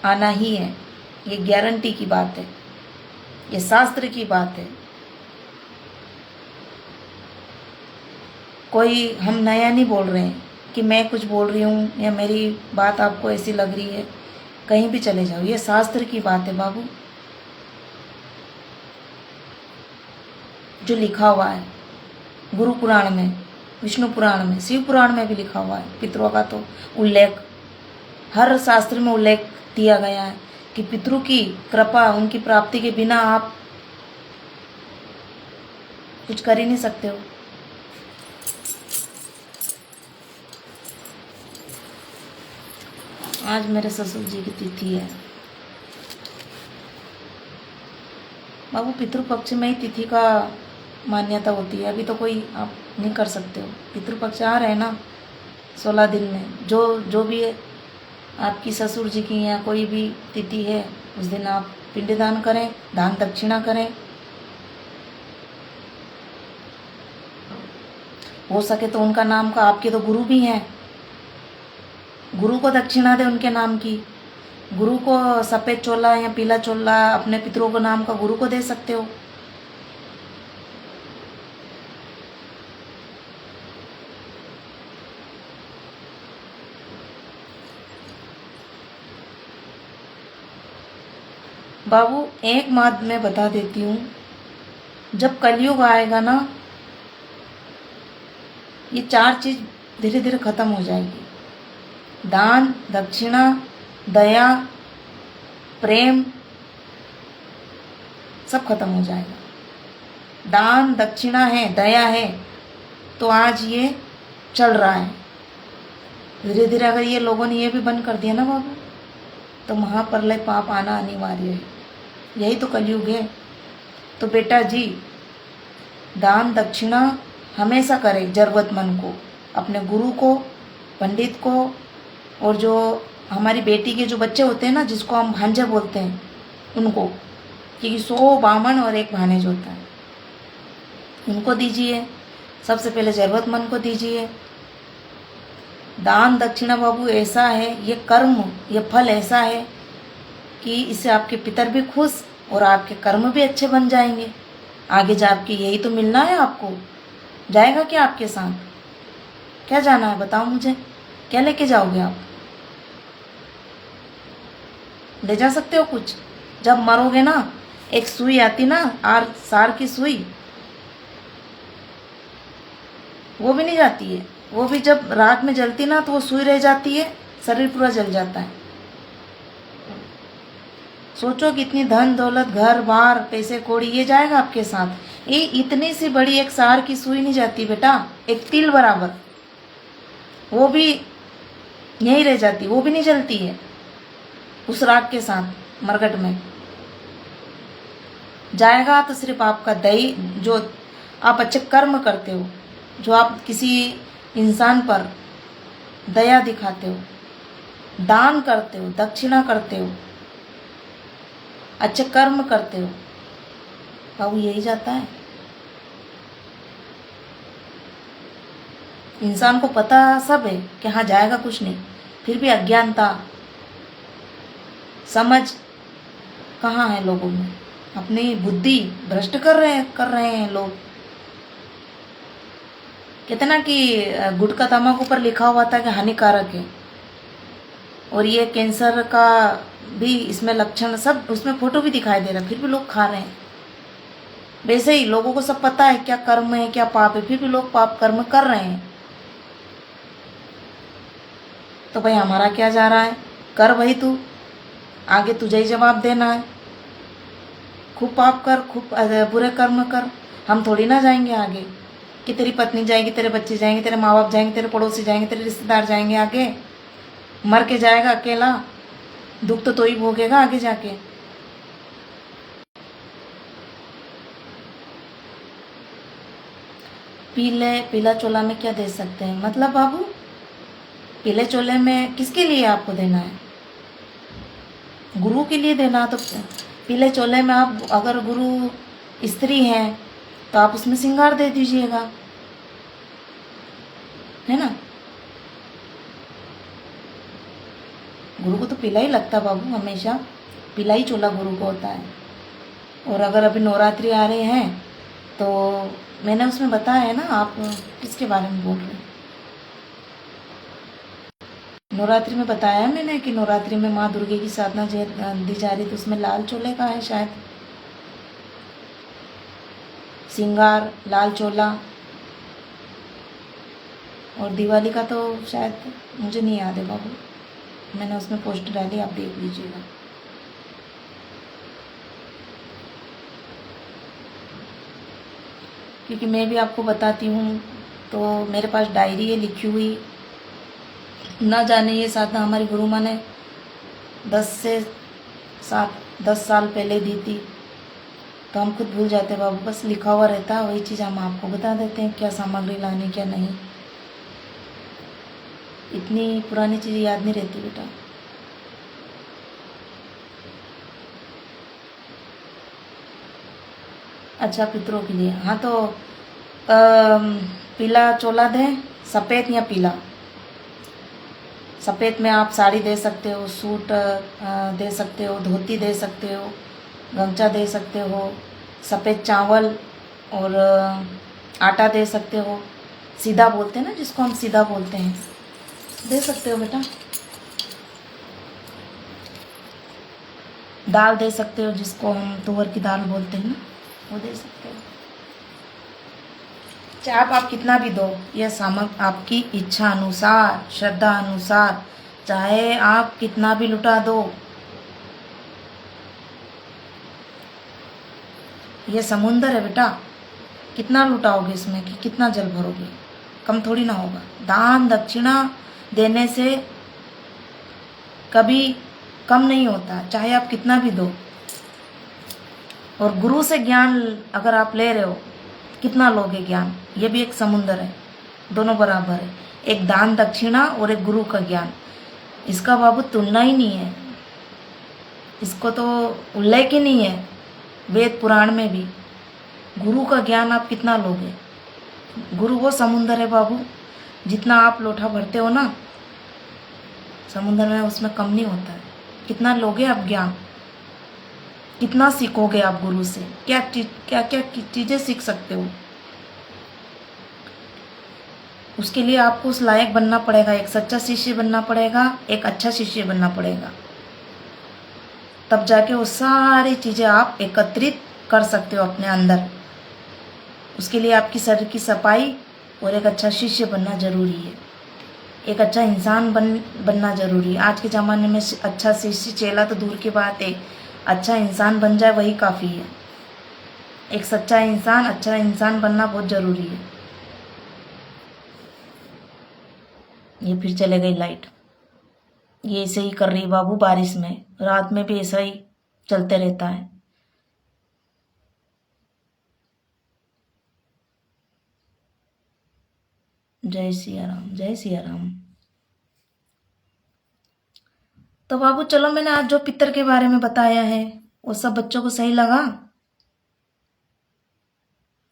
आना ही है। ये गारंटी की बात है, ये शास्त्र की बात है। कोई हम नया नहीं बोल रहे हैं कि मैं कुछ बोल रही हूँ या मेरी बात आपको ऐसी लग रही है, कहीं भी चले जाओ, ये शास्त्र की बात है बाबू, जो लिखा हुआ है गुरु पुराण में, विष्णु पुराण में, शिव पुराण में भी लिखा हुआ है। पितरों का तो उल्लेख हर शास्त्र में उल्लेख दिया गया है कि पितरों की कृपा, उनकी प्राप्ति के बिना आप कुछ कर ही नहीं सकते हो। आज मेरे ससुर जी की तिथि है बाबू। पितृपक्ष में ही तिथि का मान्यता होती है, अभी तो कोई आप नहीं कर सकते हो। पितृपक्ष आ रहे हैं ना 16 दिन में, जो भी आपकी ससुर जी की या कोई भी तिथि है, उस दिन आप पिंडदान करें, दान दक्षिणा करें। हो सके तो उनका नाम का, आपके तो गुरु भी हैं, गुरु को दक्षिणा दे उनके नाम की। गुरु को सफ़ेद चोला या पीला चोला अपने पितरों को नाम का गुरु को दे सकते हो। बाबू एक बात मैं बता देती हूँ, जब कलयुग आएगा ना, ये 4 चीज़ धीरे धीरे खत्म हो जाएगी। दान, दक्षिणा, दया, प्रेम, सब खत्म हो जाएगा। दान दक्षिणा है, दया है, तो आज ये चल रहा है। धीरे धीरे अगर ये लोगों ने ये भी बंद कर दिया ना बाबू, तो महाप्रलय पाप आना अनिवार्य है। यही तो कलयुग है। तो बेटा जी, दान दक्षिणा हमेशा करें जरूरतमंद को, अपने गुरु को, पंडित को, और जो हमारी बेटी के जो बच्चे होते हैं ना, जिसको हम भांजे बोलते हैं, उनको, क्योंकि 100 बामन और 1 भानेज होता है, उनको दीजिए। सबसे पहले जरूरतमंद को दीजिए। दान दक्षिणा बाबू ऐसा है, ये कर्म, ये फल ऐसा है कि इससे आपके पितर भी खुश और आपके कर्म भी अच्छे बन जाएंगे। आगे जाके यही तो मिलना है आपको। जाएगा क्या आपके साथ? क्या जाना है बताओ मुझे, क्या लेके जाओगे आप? ले जा सकते हो कुछ? जब मरोगे ना, एक सुई आती ना, सार की सुई, वो भी नहीं जाती है। वो भी जब रात में जलती ना तो वो सुई रह जाती है, शरीर पूरा जल जाता है। सोचो कितनी धन दौलत, घर बार, पैसे कौड़ी, ये जाएगा आपके साथ। ये इतनी सी बड़ी एक सार की सुई नहीं जाती बेटा, एक तिल बराबर, वो भी यहीं रह जाती, वो भी नहीं जलती है उस राख के साथ मरघट में। जाएगा तो सिर्फ आपका दई, जो आप अच्छे कर्म करते हो, जो आप किसी इंसान पर दया दिखाते हो, दान करते हो, दक्षिणा करते हो, अच्छे कर्म करते हो, बाबू यही जाता है। इंसान को पता सब है कि हाँ जाएगा कुछ नहीं, फिर भी अज्ञानता, समझ कहाँ है लोगों में, अपनी बुद्धि भ्रष्ट कर रहे हैं लोग। कहते ना कि गुटखा तंबाकू पर लिखा हुआ था कि हानिकारक है, और ये कैंसर का भी इसमें लक्षण, सब उसमें फोटो भी दिखाई दे रहा है, फिर भी लोग खा रहे हैं। वैसे ही लोगों को सब पता है क्या कर्म है क्या पाप है, फिर भी लोग पाप कर्म कर रहे हैं। तो भाई हमारा क्या जा रहा है, कर भाई तू, आगे तुझे ही जवाब देना है। खूब पाप कर, खूब बुरे कर्म कर, हम थोड़ी ना जाएंगे आगे कि तेरी पत्नी जाएगी, तेरे बच्चे जाएंगे, तेरे माँ बाप जाएंगे, तेरे पड़ोसी जाएंगे, तेरे रिश्तेदार जाएंगे। आगे मर के जाएगा अकेला, दुख तो ही भोगेगा आगे जाके। पीला चोला में क्या दे सकते हैं, मतलब बाबू पीले चोले में किसके लिए आपको देना है, गुरु के लिए देना। तो पीले चोले में आप अगर गुरु स्त्री हैं तो आप उसमें श्रृंगार दे दीजिएगा, है ना। गुरु को तो पीला ही लगता बाबू, हमेशा पीला ही चोला गुरु को होता है। और अगर अभी नवरात्रि आ रहे हैं तो मैंने उसमें बताया है ना, आप किसके बारे में बोल रहे हैं। नवरात्रि में बताया है मैंने कि नवरात्रि में माँ दुर्गे की साधना दी जा रही, तो उसमें लाल चोले का है शायद, श्रृंगार लाल चोला। और दिवाली का तो शायद मुझे नहीं याद है बाबू, मैंने उसमें पोस्ट डाली, आप देख लीजिएगा। क्योंकि मैं भी आपको बताती हूँ, तो मेरे पास डायरी है लिखी हुई, ना जाने ये साधना हमारी गुरु माँ ने 10 साल पहले दी थी, तो हम खुद भूल जाते हैं बाबू, बस लिखा हुआ रहता है, वही चीज़ हम आपको बता देते हैं क्या सामग्री लानी क्या नहीं। इतनी पुरानी चीज़ें याद नहीं रहती बेटा। अच्छा पितरों के लिए, हाँ तो पीला चोला दें, सफ़ेद या पीला। सफ़ेद में आप साड़ी दे सकते हो, सूट दे सकते हो, धोती दे सकते हो, गमछा दे सकते हो, सफ़ेद चावल और आटा दे सकते हो, सीधा बोलते हैं ना जिसको हम सीधा बोलते हैं, दे सकते हो बेटा। दाल दे सकते हो जिसको हम तुअर की दाल बोलते हैं ना, वो दे सकते हो। चाहे आप कितना भी दो, यह सामग्री आपकी इच्छा अनुसार, श्रद्धा अनुसार, चाहे आप कितना भी लुटा दो। यह समुंदर है बेटा, कितना लुटाओगे इसमें कि कितना जल भरोगे, कम थोड़ी ना होगा। दान दक्षिणा देने से कभी कम नहीं होता, चाहे आप कितना भी दो। और गुरु से ज्ञान अगर आप ले रहे हो, कितना लोगे ज्ञान, ये भी एक समुंदर है, दोनों बराबर है। एक दान दक्षिणा और एक गुरु का ज्ञान, इसका बाबू तुलना ही नहीं है, इसको तो उल्लेख ही नहीं है वेद पुराण में भी। गुरु का ज्ञान आप कितना लोगे, गुरु वो समुंदर है बाबू, जितना आप लोटा भरते हो ना समुंदर में, उसमें कम नहीं होता है। कितना लोगे आप ज्ञान, कितना सीखोगे आप गुरु से, क्या क्या चीज़ें सीख सकते हो। उसके लिए आपको उस लायक बनना पड़ेगा, एक सच्चा शिष्य बनना पड़ेगा, एक अच्छा शिष्य बनना पड़ेगा, तब जाके वो सारी चीज़ें आप एकत्रित कर सकते हो अपने अंदर। उसके लिए आपकी शरीर की सफाई और एक अच्छा शिष्य बनना जरूरी है, एक अच्छा इंसान बनना जरूरी है। आज के ज़माने में अच्छा शिष्य चेला तो दूर की बात है, अच्छा इंसान बन जाए वही काफ़ी है। एक सच्चा इंसान, अच्छा इंसान बनना बहुत ज़रूरी है। ये फिर चले गई लाइट। ये ऐसे ही कर रही बाबू, बारिश में, रात में भी ऐसा ही चलते रहता है। जय सिया राम, जय सिया राम। तो बाबू चलो, मैंने आज जो पितर के बारे में बताया है वो सब बच्चों को सही लगा?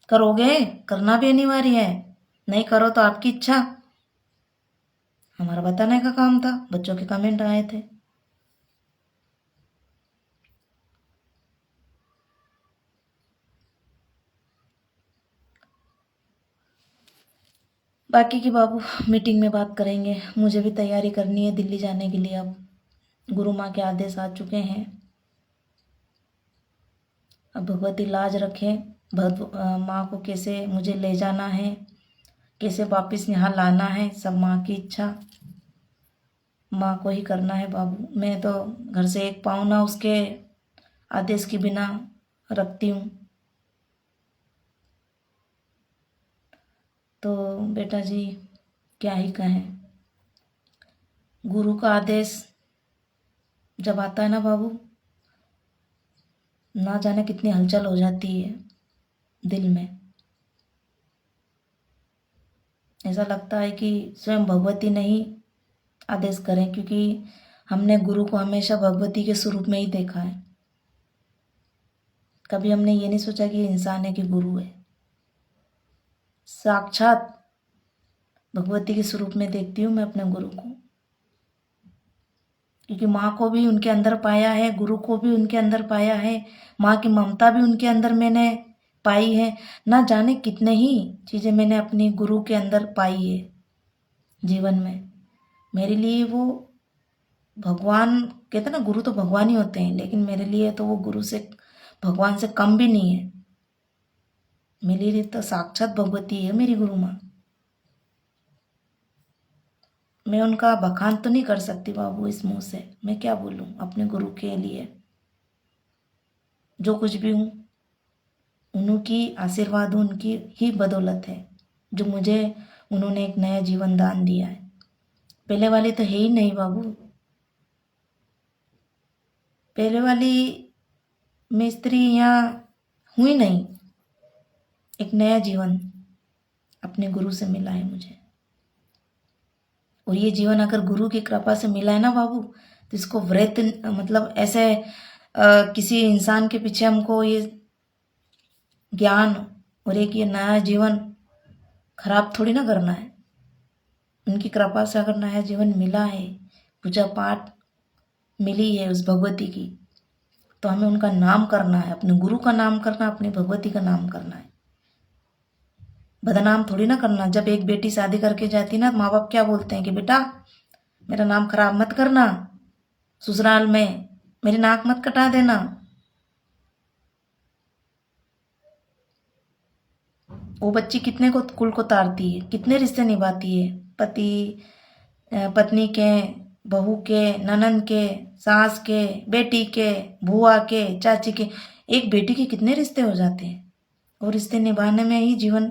करोगे? करना भी अनिवार्य है, नहीं करो तो आपकी इच्छा। हमारा बताने का काम था, बच्चों के कमेंट आए थे। बाकी की बाबू मीटिंग में बात करेंगे, मुझे भी तैयारी करनी है दिल्ली जाने के लिए। अब गुरु माँ के आदेश आ चुके हैं। अब भगवती लाज रखें, माँ को कैसे मुझे ले जाना है, कैसे वापस यहाँ लाना है, सब माँ की इच्छा, माँ को ही करना है बाबू। मैं तो घर से एक पाँव ना उसके आदेश के बिना रखती हूँ। तो बेटा जी क्या ही कहें, गुरु का आदेश जब आता है ना बाबू, ना जाने कितनी हलचल हो जाती है दिल में। ऐसा लगता है कि स्वयं भगवती ने ही आदेश करें, क्योंकि हमने गुरु को हमेशा भगवती के स्वरूप में ही देखा है। कभी हमने ये नहीं सोचा कि ये इंसान है कि गुरु है। साक्षात भगवती के स्वरूप में देखती हूँ मैं अपने गुरु को, क्योंकि माँ को भी उनके अंदर पाया है, गुरु को भी उनके अंदर पाया है, माँ की ममता भी उनके अंदर मैंने पाई है। ना जाने कितने ही चीज़ें मैंने अपने गुरु के अंदर पाई है जीवन में। मेरे लिए वो भगवान, कहते ना गुरु तो भगवान ही होते हैं, लेकिन मेरे लिए तो वो गुरु से, भगवान से कम भी नहीं है। मेरे लिए तो साक्षात भगवती है मेरी गुरु माँ। मैं उनका बखान तो नहीं कर सकती बाबू इस मुंह से, मैं क्या बोलूँ अपने गुरु के लिए। जो कुछ भी हूँ उनकी आशीर्वाद, उनकी ही बदौलत है जो मुझे उन्होंने एक नया जीवन दान दिया है। पहले वाली तो है ही नहीं बाबू, पहले वाली मैं स्त्री यहाँ हुई नहीं। एक नया जीवन अपने गुरु से मिला है मुझे, और ये जीवन अगर गुरु की कृपा से मिला है ना बाबू, तो इसको व्रत, मतलब ऐसे किसी इंसान के पीछे हमको ये ज्ञान और एक ये नया जीवन खराब थोड़ी ना करना है। उनकी कृपा से अगर नया जीवन मिला है, पूजा पाठ मिली है उस भगवती की, तो हमें उनका नाम करना है, अपने गुरु का नाम करना, अपनी भगवती का नाम करना है। बदनाम थोड़ी ना करना। जब एक बेटी शादी करके जाती ना, माँ बाप क्या बोलते हैं कि बेटा मेरा नाम खराब मत करना, ससुराल में मेरी नाक मत कटा देना। वो बच्ची कितने को कुल को तारती है, कितने रिश्ते निभाती है, पति पत्नी के, बहू के, ननन के, सास के, बेटी के, बुआ के, चाची के। एक बेटी के कितने रिश्ते हो जाते हैं, और रिश्ते निभाने में ही जीवन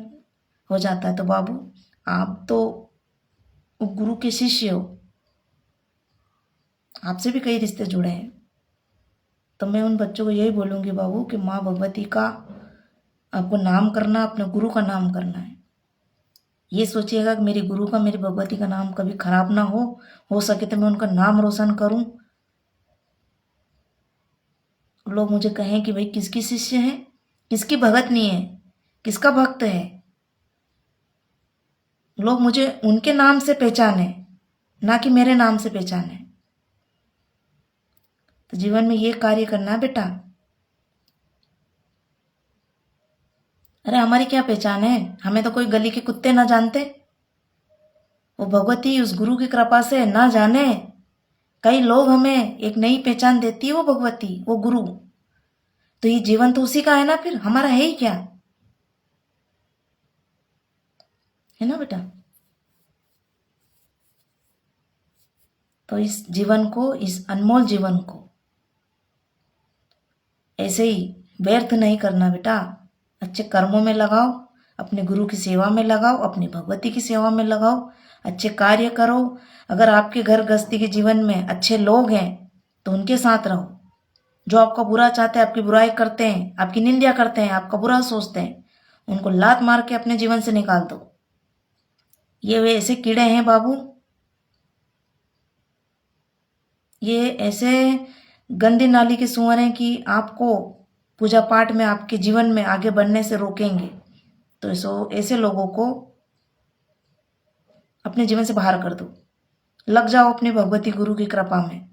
हो जाता है। तो बाबू आप तो गुरु के शिष्य हो, आपसे भी कई रिश्ते जुड़े हैं। तो मैं उन बच्चों को यही बोलूँगी बाबू कि माँ भगवती का आपको नाम करना, अपने गुरु का नाम करना है। ये सोचिएगा कि मेरी गुरु का, मेरी भगवती का नाम कभी खराब ना हो सके तो मैं उनका नाम रोशन करूं। लोग मुझे कहें कि भाई किसकी शिष्य है, किसकी भगत नहीं है, किसका भक्त है। लोग मुझे उनके नाम से पहचाने, ना कि मेरे नाम से पहचाने। तो जीवन में ये कार्य करना है बेटा। अरे हमारी क्या पहचान है, हमें तो कोई गली के कुत्ते ना जानते। वो भगवती उस गुरु की कृपा से ना जाने कई लोग हमें एक नई पहचान देती है, वो भगवती, वो गुरु। तो ये जीवन तो उसी का है ना, फिर हमारा है ही क्या। है ना बेटा। तो इस जीवन को, इस अनमोल जीवन को ऐसे ही व्यर्थ नहीं करना बेटा। अच्छे कर्मों में लगाओ, अपने गुरु की सेवा में लगाओ, अपनी भगवती की सेवा में लगाओ, अच्छे कार्य करो। अगर आपके घर गृहस्थी के जीवन में अच्छे लोग हैं तो उनके साथ रहो। जो आपका बुरा चाहते हैं, आपकी बुराई करते हैं, आपकी निंदा करते हैं, आपका बुरा सोचते हैं, उनको लात मार के अपने जीवन से निकाल दो। ये वे ऐसे कीड़े हैं बाबू, ये ऐसे गंदी नाली के सुअर हैं कि आपको पूजा पाठ में, आपके जीवन में आगे बढ़ने से रोकेंगे। तो ऐसे लोगों को अपने जीवन से बाहर कर दो। लग जाओ अपने भगवती गुरु की कृपा में।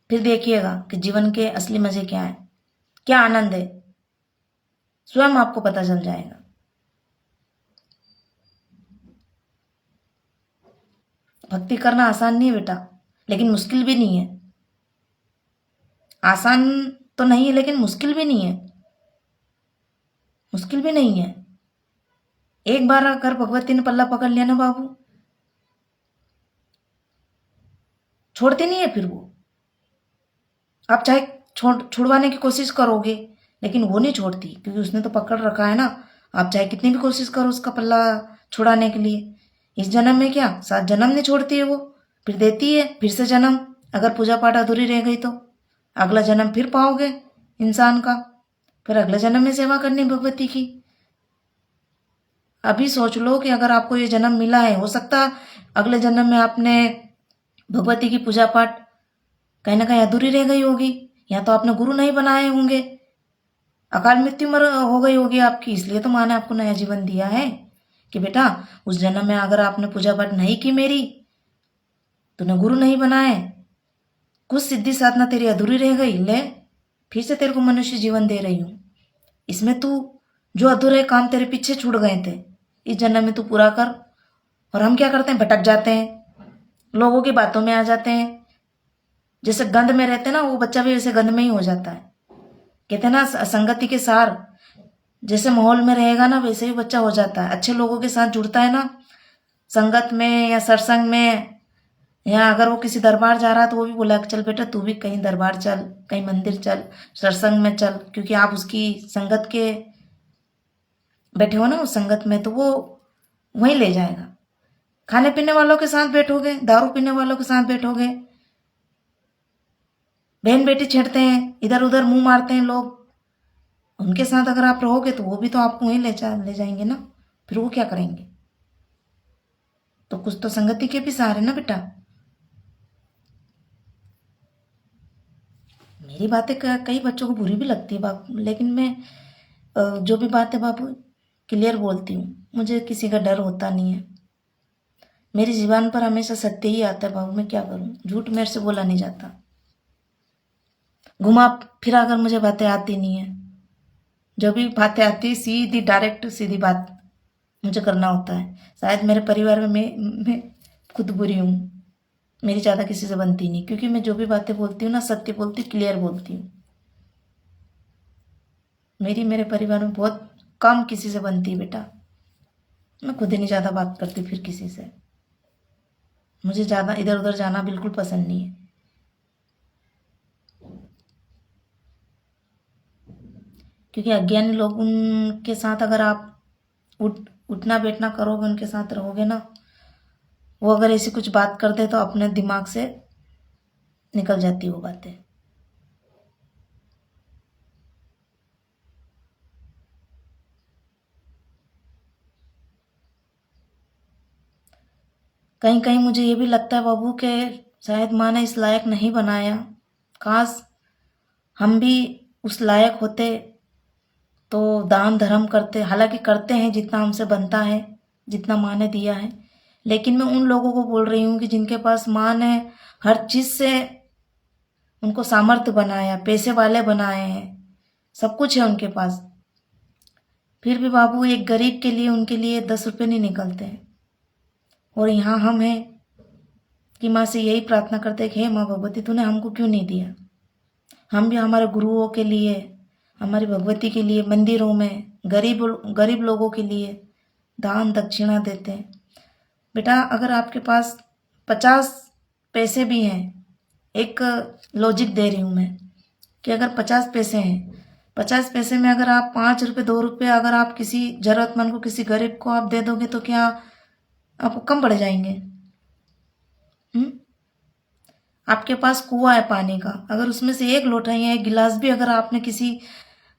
फिर देखिएगा कि जीवन के असली मजे क्या है, क्या आनंद है, स्वयं आपको पता चल जाएगा। भक्ति करना आसान नहीं है बेटा, लेकिन मुश्किल भी नहीं है। आसान तो नहीं है लेकिन मुश्किल भी नहीं है, मुश्किल भी नहीं है। एक बार अगर भगवती ने पल्ला पकड़ लिया ना बाबू, छोड़ती नहीं है फिर वो। आप चाहे छुड़वाने की कोशिश करोगे लेकिन वो नहीं छोड़ती, क्योंकि उसने तो पकड़ रखा है ना। आप चाहे कितनी भी कोशिश करो उसका पल्ला छुड़ाने के लिए, इस जन्म में क्या 7 जन्म नहीं छोड़ती है वो, फिर देती है फिर से जन्म। अगर पूजा पाठ अधूरी रह गई तो अगला जन्म फिर पाओगे इंसान का, फिर अगले जन्म में सेवा करनी भगवती की। अभी सोच लो कि अगर आपको ये जन्म मिला है, हो सकता अगले जन्म में आपने भगवती की पूजा पाठ कहीं ना कहीं अधूरी रह गई होगी, या तो आपने गुरु नहीं बनाए होंगे, अकाल मृत्यु मर हो गई होगी आपकी, इसलिए तो माँ ने आपको नया जीवन दिया है कि बेटा उस जन्म में अगर आपने पूजा पाठ नहीं की मेरी, तूने गुरु नहीं बनाए, कुछ सिद्धि साधना तेरी अधूरी रह गई, ले फिर से तेरे को मनुष्य जीवन दे रही हूँ। इसमें तू जो अधूरे काम तेरे पीछे छूट गए थे, इस जन्म में तू पूरा कर। और हम क्या करते हैं, भटक जाते हैं, लोगों की बातों में आ जाते हैं। जैसे गंध में रहते हैं ना, वो बच्चा भी वैसे गंध में ही हो जाता है। कहते हैं ना संगति के सार, जैसे माहौल में रहेगा ना वैसे ही बच्चा हो जाता है। अच्छे लोगों के साथ जुड़ता है ना, संगत में या सत्संग में, या अगर वो किसी दरबार जा रहा है तो वो भी बोला चल बेटा तू भी कहीं दरबार चल, कहीं मंदिर चल, सत्संग में चल, क्योंकि आप उसकी संगत के बैठे हो ना उस संगत में, तो वो वहीं ले जाएगा। खाने पीने वालों के साथ बैठोगे, दारू पीने वालों के साथ बैठोगे, बहन बेटी छेड़ते हैं, इधर उधर मुंह मारते हैं लोग, उनके साथ अगर आप रहोगे तो वो भी तो आपको वहीं ले जाएंगे ना। फिर वो क्या करेंगे। तो कुछ तो संगति के भी सहारे ना बेटा। मेरी बातें कई बच्चों को बुरी भी लगती है बाबू, लेकिन मैं जो भी बात है बाबू क्लियर बोलती हूँ। मुझे किसी का डर होता नहीं है, मेरी जीवन पर हमेशा सत्य ही आता है बाबू। मैं क्या करूँ, झूठ मेरे से बोला नहीं जाता। घुमा फिरा कर मुझे बातें आती नहीं है, जो भी बातें आती सीधी डायरेक्ट सीधी बात मुझे करना होता है। शायद मेरे परिवार में मैं खुद बुरी हूँ, मेरी ज़्यादा किसी से बनती नहीं, क्योंकि मैं जो भी बातें बोलती हूँ ना सत्य बोलती हूँ, क्लियर बोलती हूँ। मेरे परिवार में बहुत कम किसी से बनती है बेटा। मैं खुद ही नहीं ज़्यादा बात करती फिर किसी से, मुझे ज़्यादा इधर उधर जाना बिल्कुल पसंद नहीं है। क्योंकि अज्ञानी लोग, उनके साथ अगर आप उठना बैठना करोगे, उनके साथ रहोगे ना, वो अगर ऐसी कुछ बात करते तो अपने दिमाग से निकल जाती वो बातें। कहीं कहीं मुझे ये भी लगता है बाबू कि शायद माँ ने इस लायक नहीं बनाया। काश हम भी उस लायक होते तो दान धर्म करते, हालांकि करते हैं जितना हमसे बनता है, जितना माँ ने दिया है। लेकिन मैं उन लोगों को बोल रही हूँ कि जिनके पास माँ ने हर चीज़ से उनको सामर्थ्य बनाया, पैसे वाले बनाए हैं, सब कुछ है उनके पास, फिर भी बाबू एक गरीब के लिए उनके लिए 10 रुपये नहीं निकलते हैं। और यहाँ हम हैं कि माँ से यही प्रार्थना करते हैं कि हे माँ भगवती तूने हमको क्यों नहीं दिया। हम भी हमारे गुरुओं के लिए, हमारी भगवती के लिए मंदिरों में गरीब लोगों के लिए दान दक्षिणा देते हैं। बेटा अगर आपके पास 50 पैसे भी हैं, एक लॉजिक दे रही हूँ मैं कि अगर 50 पैसे हैं, 50 पैसे में अगर आप 5 रुपये 2 रुपये अगर आप किसी ज़रूरतमंद को, किसी गरीब को आप दे दोगे तो क्या आपको कम पड़ जाएंगे? आपके पास कुआं है पानी का, अगर उसमें से एक लोटा या एक गिलास भी अगर आपने किसी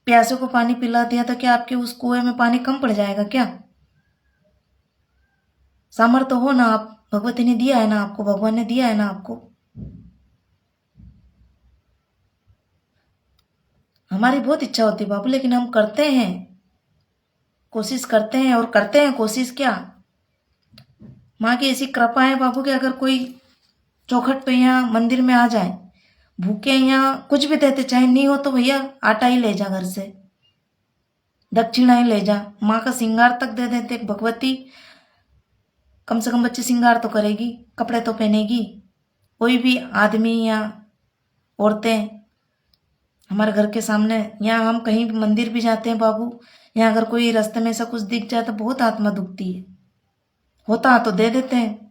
प्यासे को पानी पिला दिया तो क्या आपके उस कुएं में पानी कम पड़ जाएगा क्या? सामर्थ्य हो ना, आप भगवती ने दिया है ना आपको, भगवान ने दिया है ना आपको। हमारी बहुत इच्छा होती है बाबू, लेकिन हम करते हैं, कोशिश करते हैं और करते हैं कोशिश क्या? माँ की ऐसी कृपा है बाबू कि अगर कोई चौखट पे या मंदिर में आ जाए भूखे या कुछ भी देते, चाहे नहीं हो तो भैया आटा ही ले जा, घर से दक्षिणा ही ले जा, माँ का श्रृंगार तक दे देते। भगवती कम से कम बच्चे श्रृंगार तो करेगी, कपड़े तो पहनेगी। कोई भी आदमी या औरतें हमारे घर के सामने, या हम कहीं भी मंदिर भी जाते हैं बाबू, या अगर कोई रास्ते में ऐसा कुछ दिख जाए तो बहुत आत्मा दुखती है, होता तो दे देते हैं।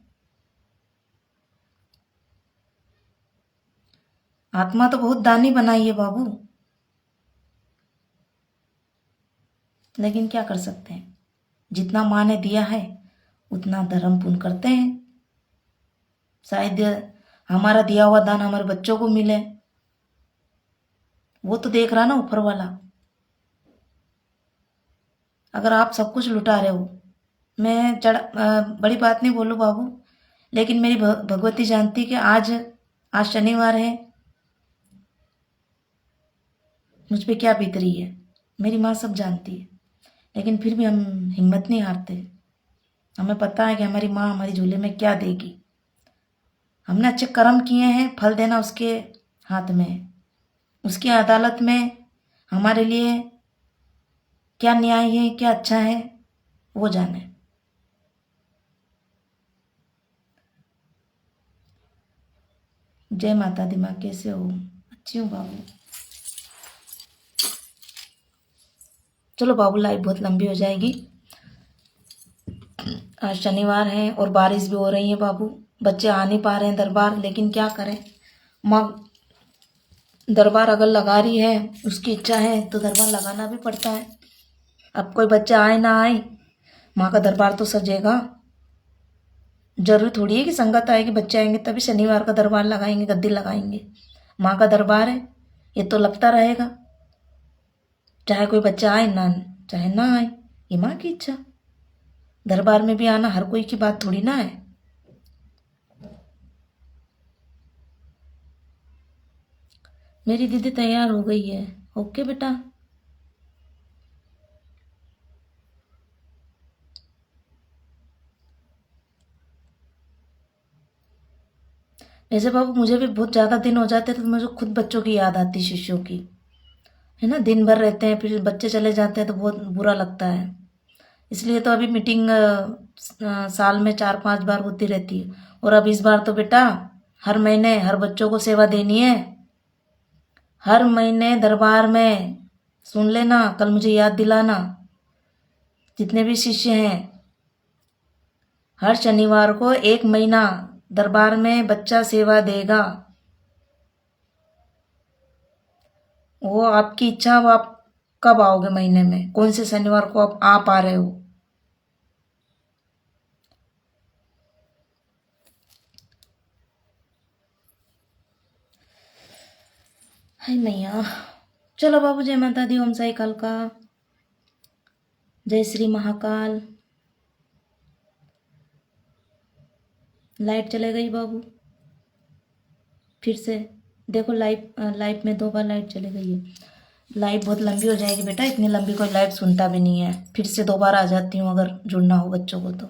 आत्मा तो बहुत दानी बनाई है बाबू, लेकिन क्या कर सकते हैं, जितना माँ ने दिया है उतना धर्म पुण्य करते हैं। शायद हमारा दिया हुआ दान हमारे बच्चों को मिले, वो तो देख रहा ना ऊपर वाला। अगर आप सब कुछ लुटा रहे हो, मैं बड़ी बात नहीं बोलूँ बाबू, लेकिन मेरी भगवती जानती कि आज शनिवार है, मुझ पे क्या बीत रही है, मेरी माँ सब जानती है। लेकिन फिर भी हम हिम्मत नहीं हारते, हमें पता है कि हमारी माँ हमारी झोले में क्या देगी। हमने अच्छे कर्म किए हैं, फल देना उसके हाथ में है, उसकी अदालत में हमारे लिए क्या न्याय है, क्या अच्छा है, वो जाने। जय माता दी। माँ कैसे हो? अच्छी हूँ बाबू। चलो बाबू, लाइफ बहुत लंबी हो जाएगी। आज शनिवार है और बारिश भी हो रही है बाबू, बच्चे आ नहीं पा रहे हैं दरबार, लेकिन क्या करें, माँ दरबार अगर लगा रही है, उसकी इच्छा है तो दरबार लगाना भी पड़ता है। अब कोई बच्चा आए ना आए, माँ का दरबार तो सजेगा। जरूरी थोड़ी है कि संगत आएगी, बच्चे आएंगे तभी शनिवार का दरबार लगाएंगे, गद्दी लगाएंगे। माँ का दरबार है, ये तो लगता रहेगा, चाहे कोई बच्चा आए ना, चाहे ना आए, ये माँ की इच्छा। दरबार में भी आना हर कोई की बात थोड़ी ना है। मेरी दीदी तैयार हो गई है। ओके बेटा। ऐसे बाबू मुझे भी बहुत ज़्यादा दिन हो जाते हैं तो मुझे खुद बच्चों की याद आती, शिष्यों की, है ना। दिन भर रहते हैं, फिर बच्चे चले जाते हैं तो बहुत बुरा लगता है। इसलिए तो अभी मीटिंग साल में 4-5 बार होती रहती है। और अब इस बार तो बेटा हर महीने हर बच्चों को सेवा देनी है, हर महीने दरबार में। सुन लेना, कल मुझे याद दिलाना, जितने भी शिष्य हैं, हर शनिवार को 1 महीना दरबार में बच्चा सेवा देगा। वो आपकी इच्छा, अब आप कब आओगे महीने में, कौन से शनिवार को आप आ रहे हो। हाय मैया। चलो बाबू, जय माता दी, ओम साई काल का, जय श्री महाकाल। लाइट चले गई बाबू, फिर से देखो, लाइफ में 2 बार लाइट चले गई है। लाइफ बहुत लंबी हो जाएगी बेटा, इतनी लंबी कोई लाइफ सुनता भी नहीं है। फिर से 2 बार आ जाती हूँ अगर जुड़ना हो बच्चों को तो।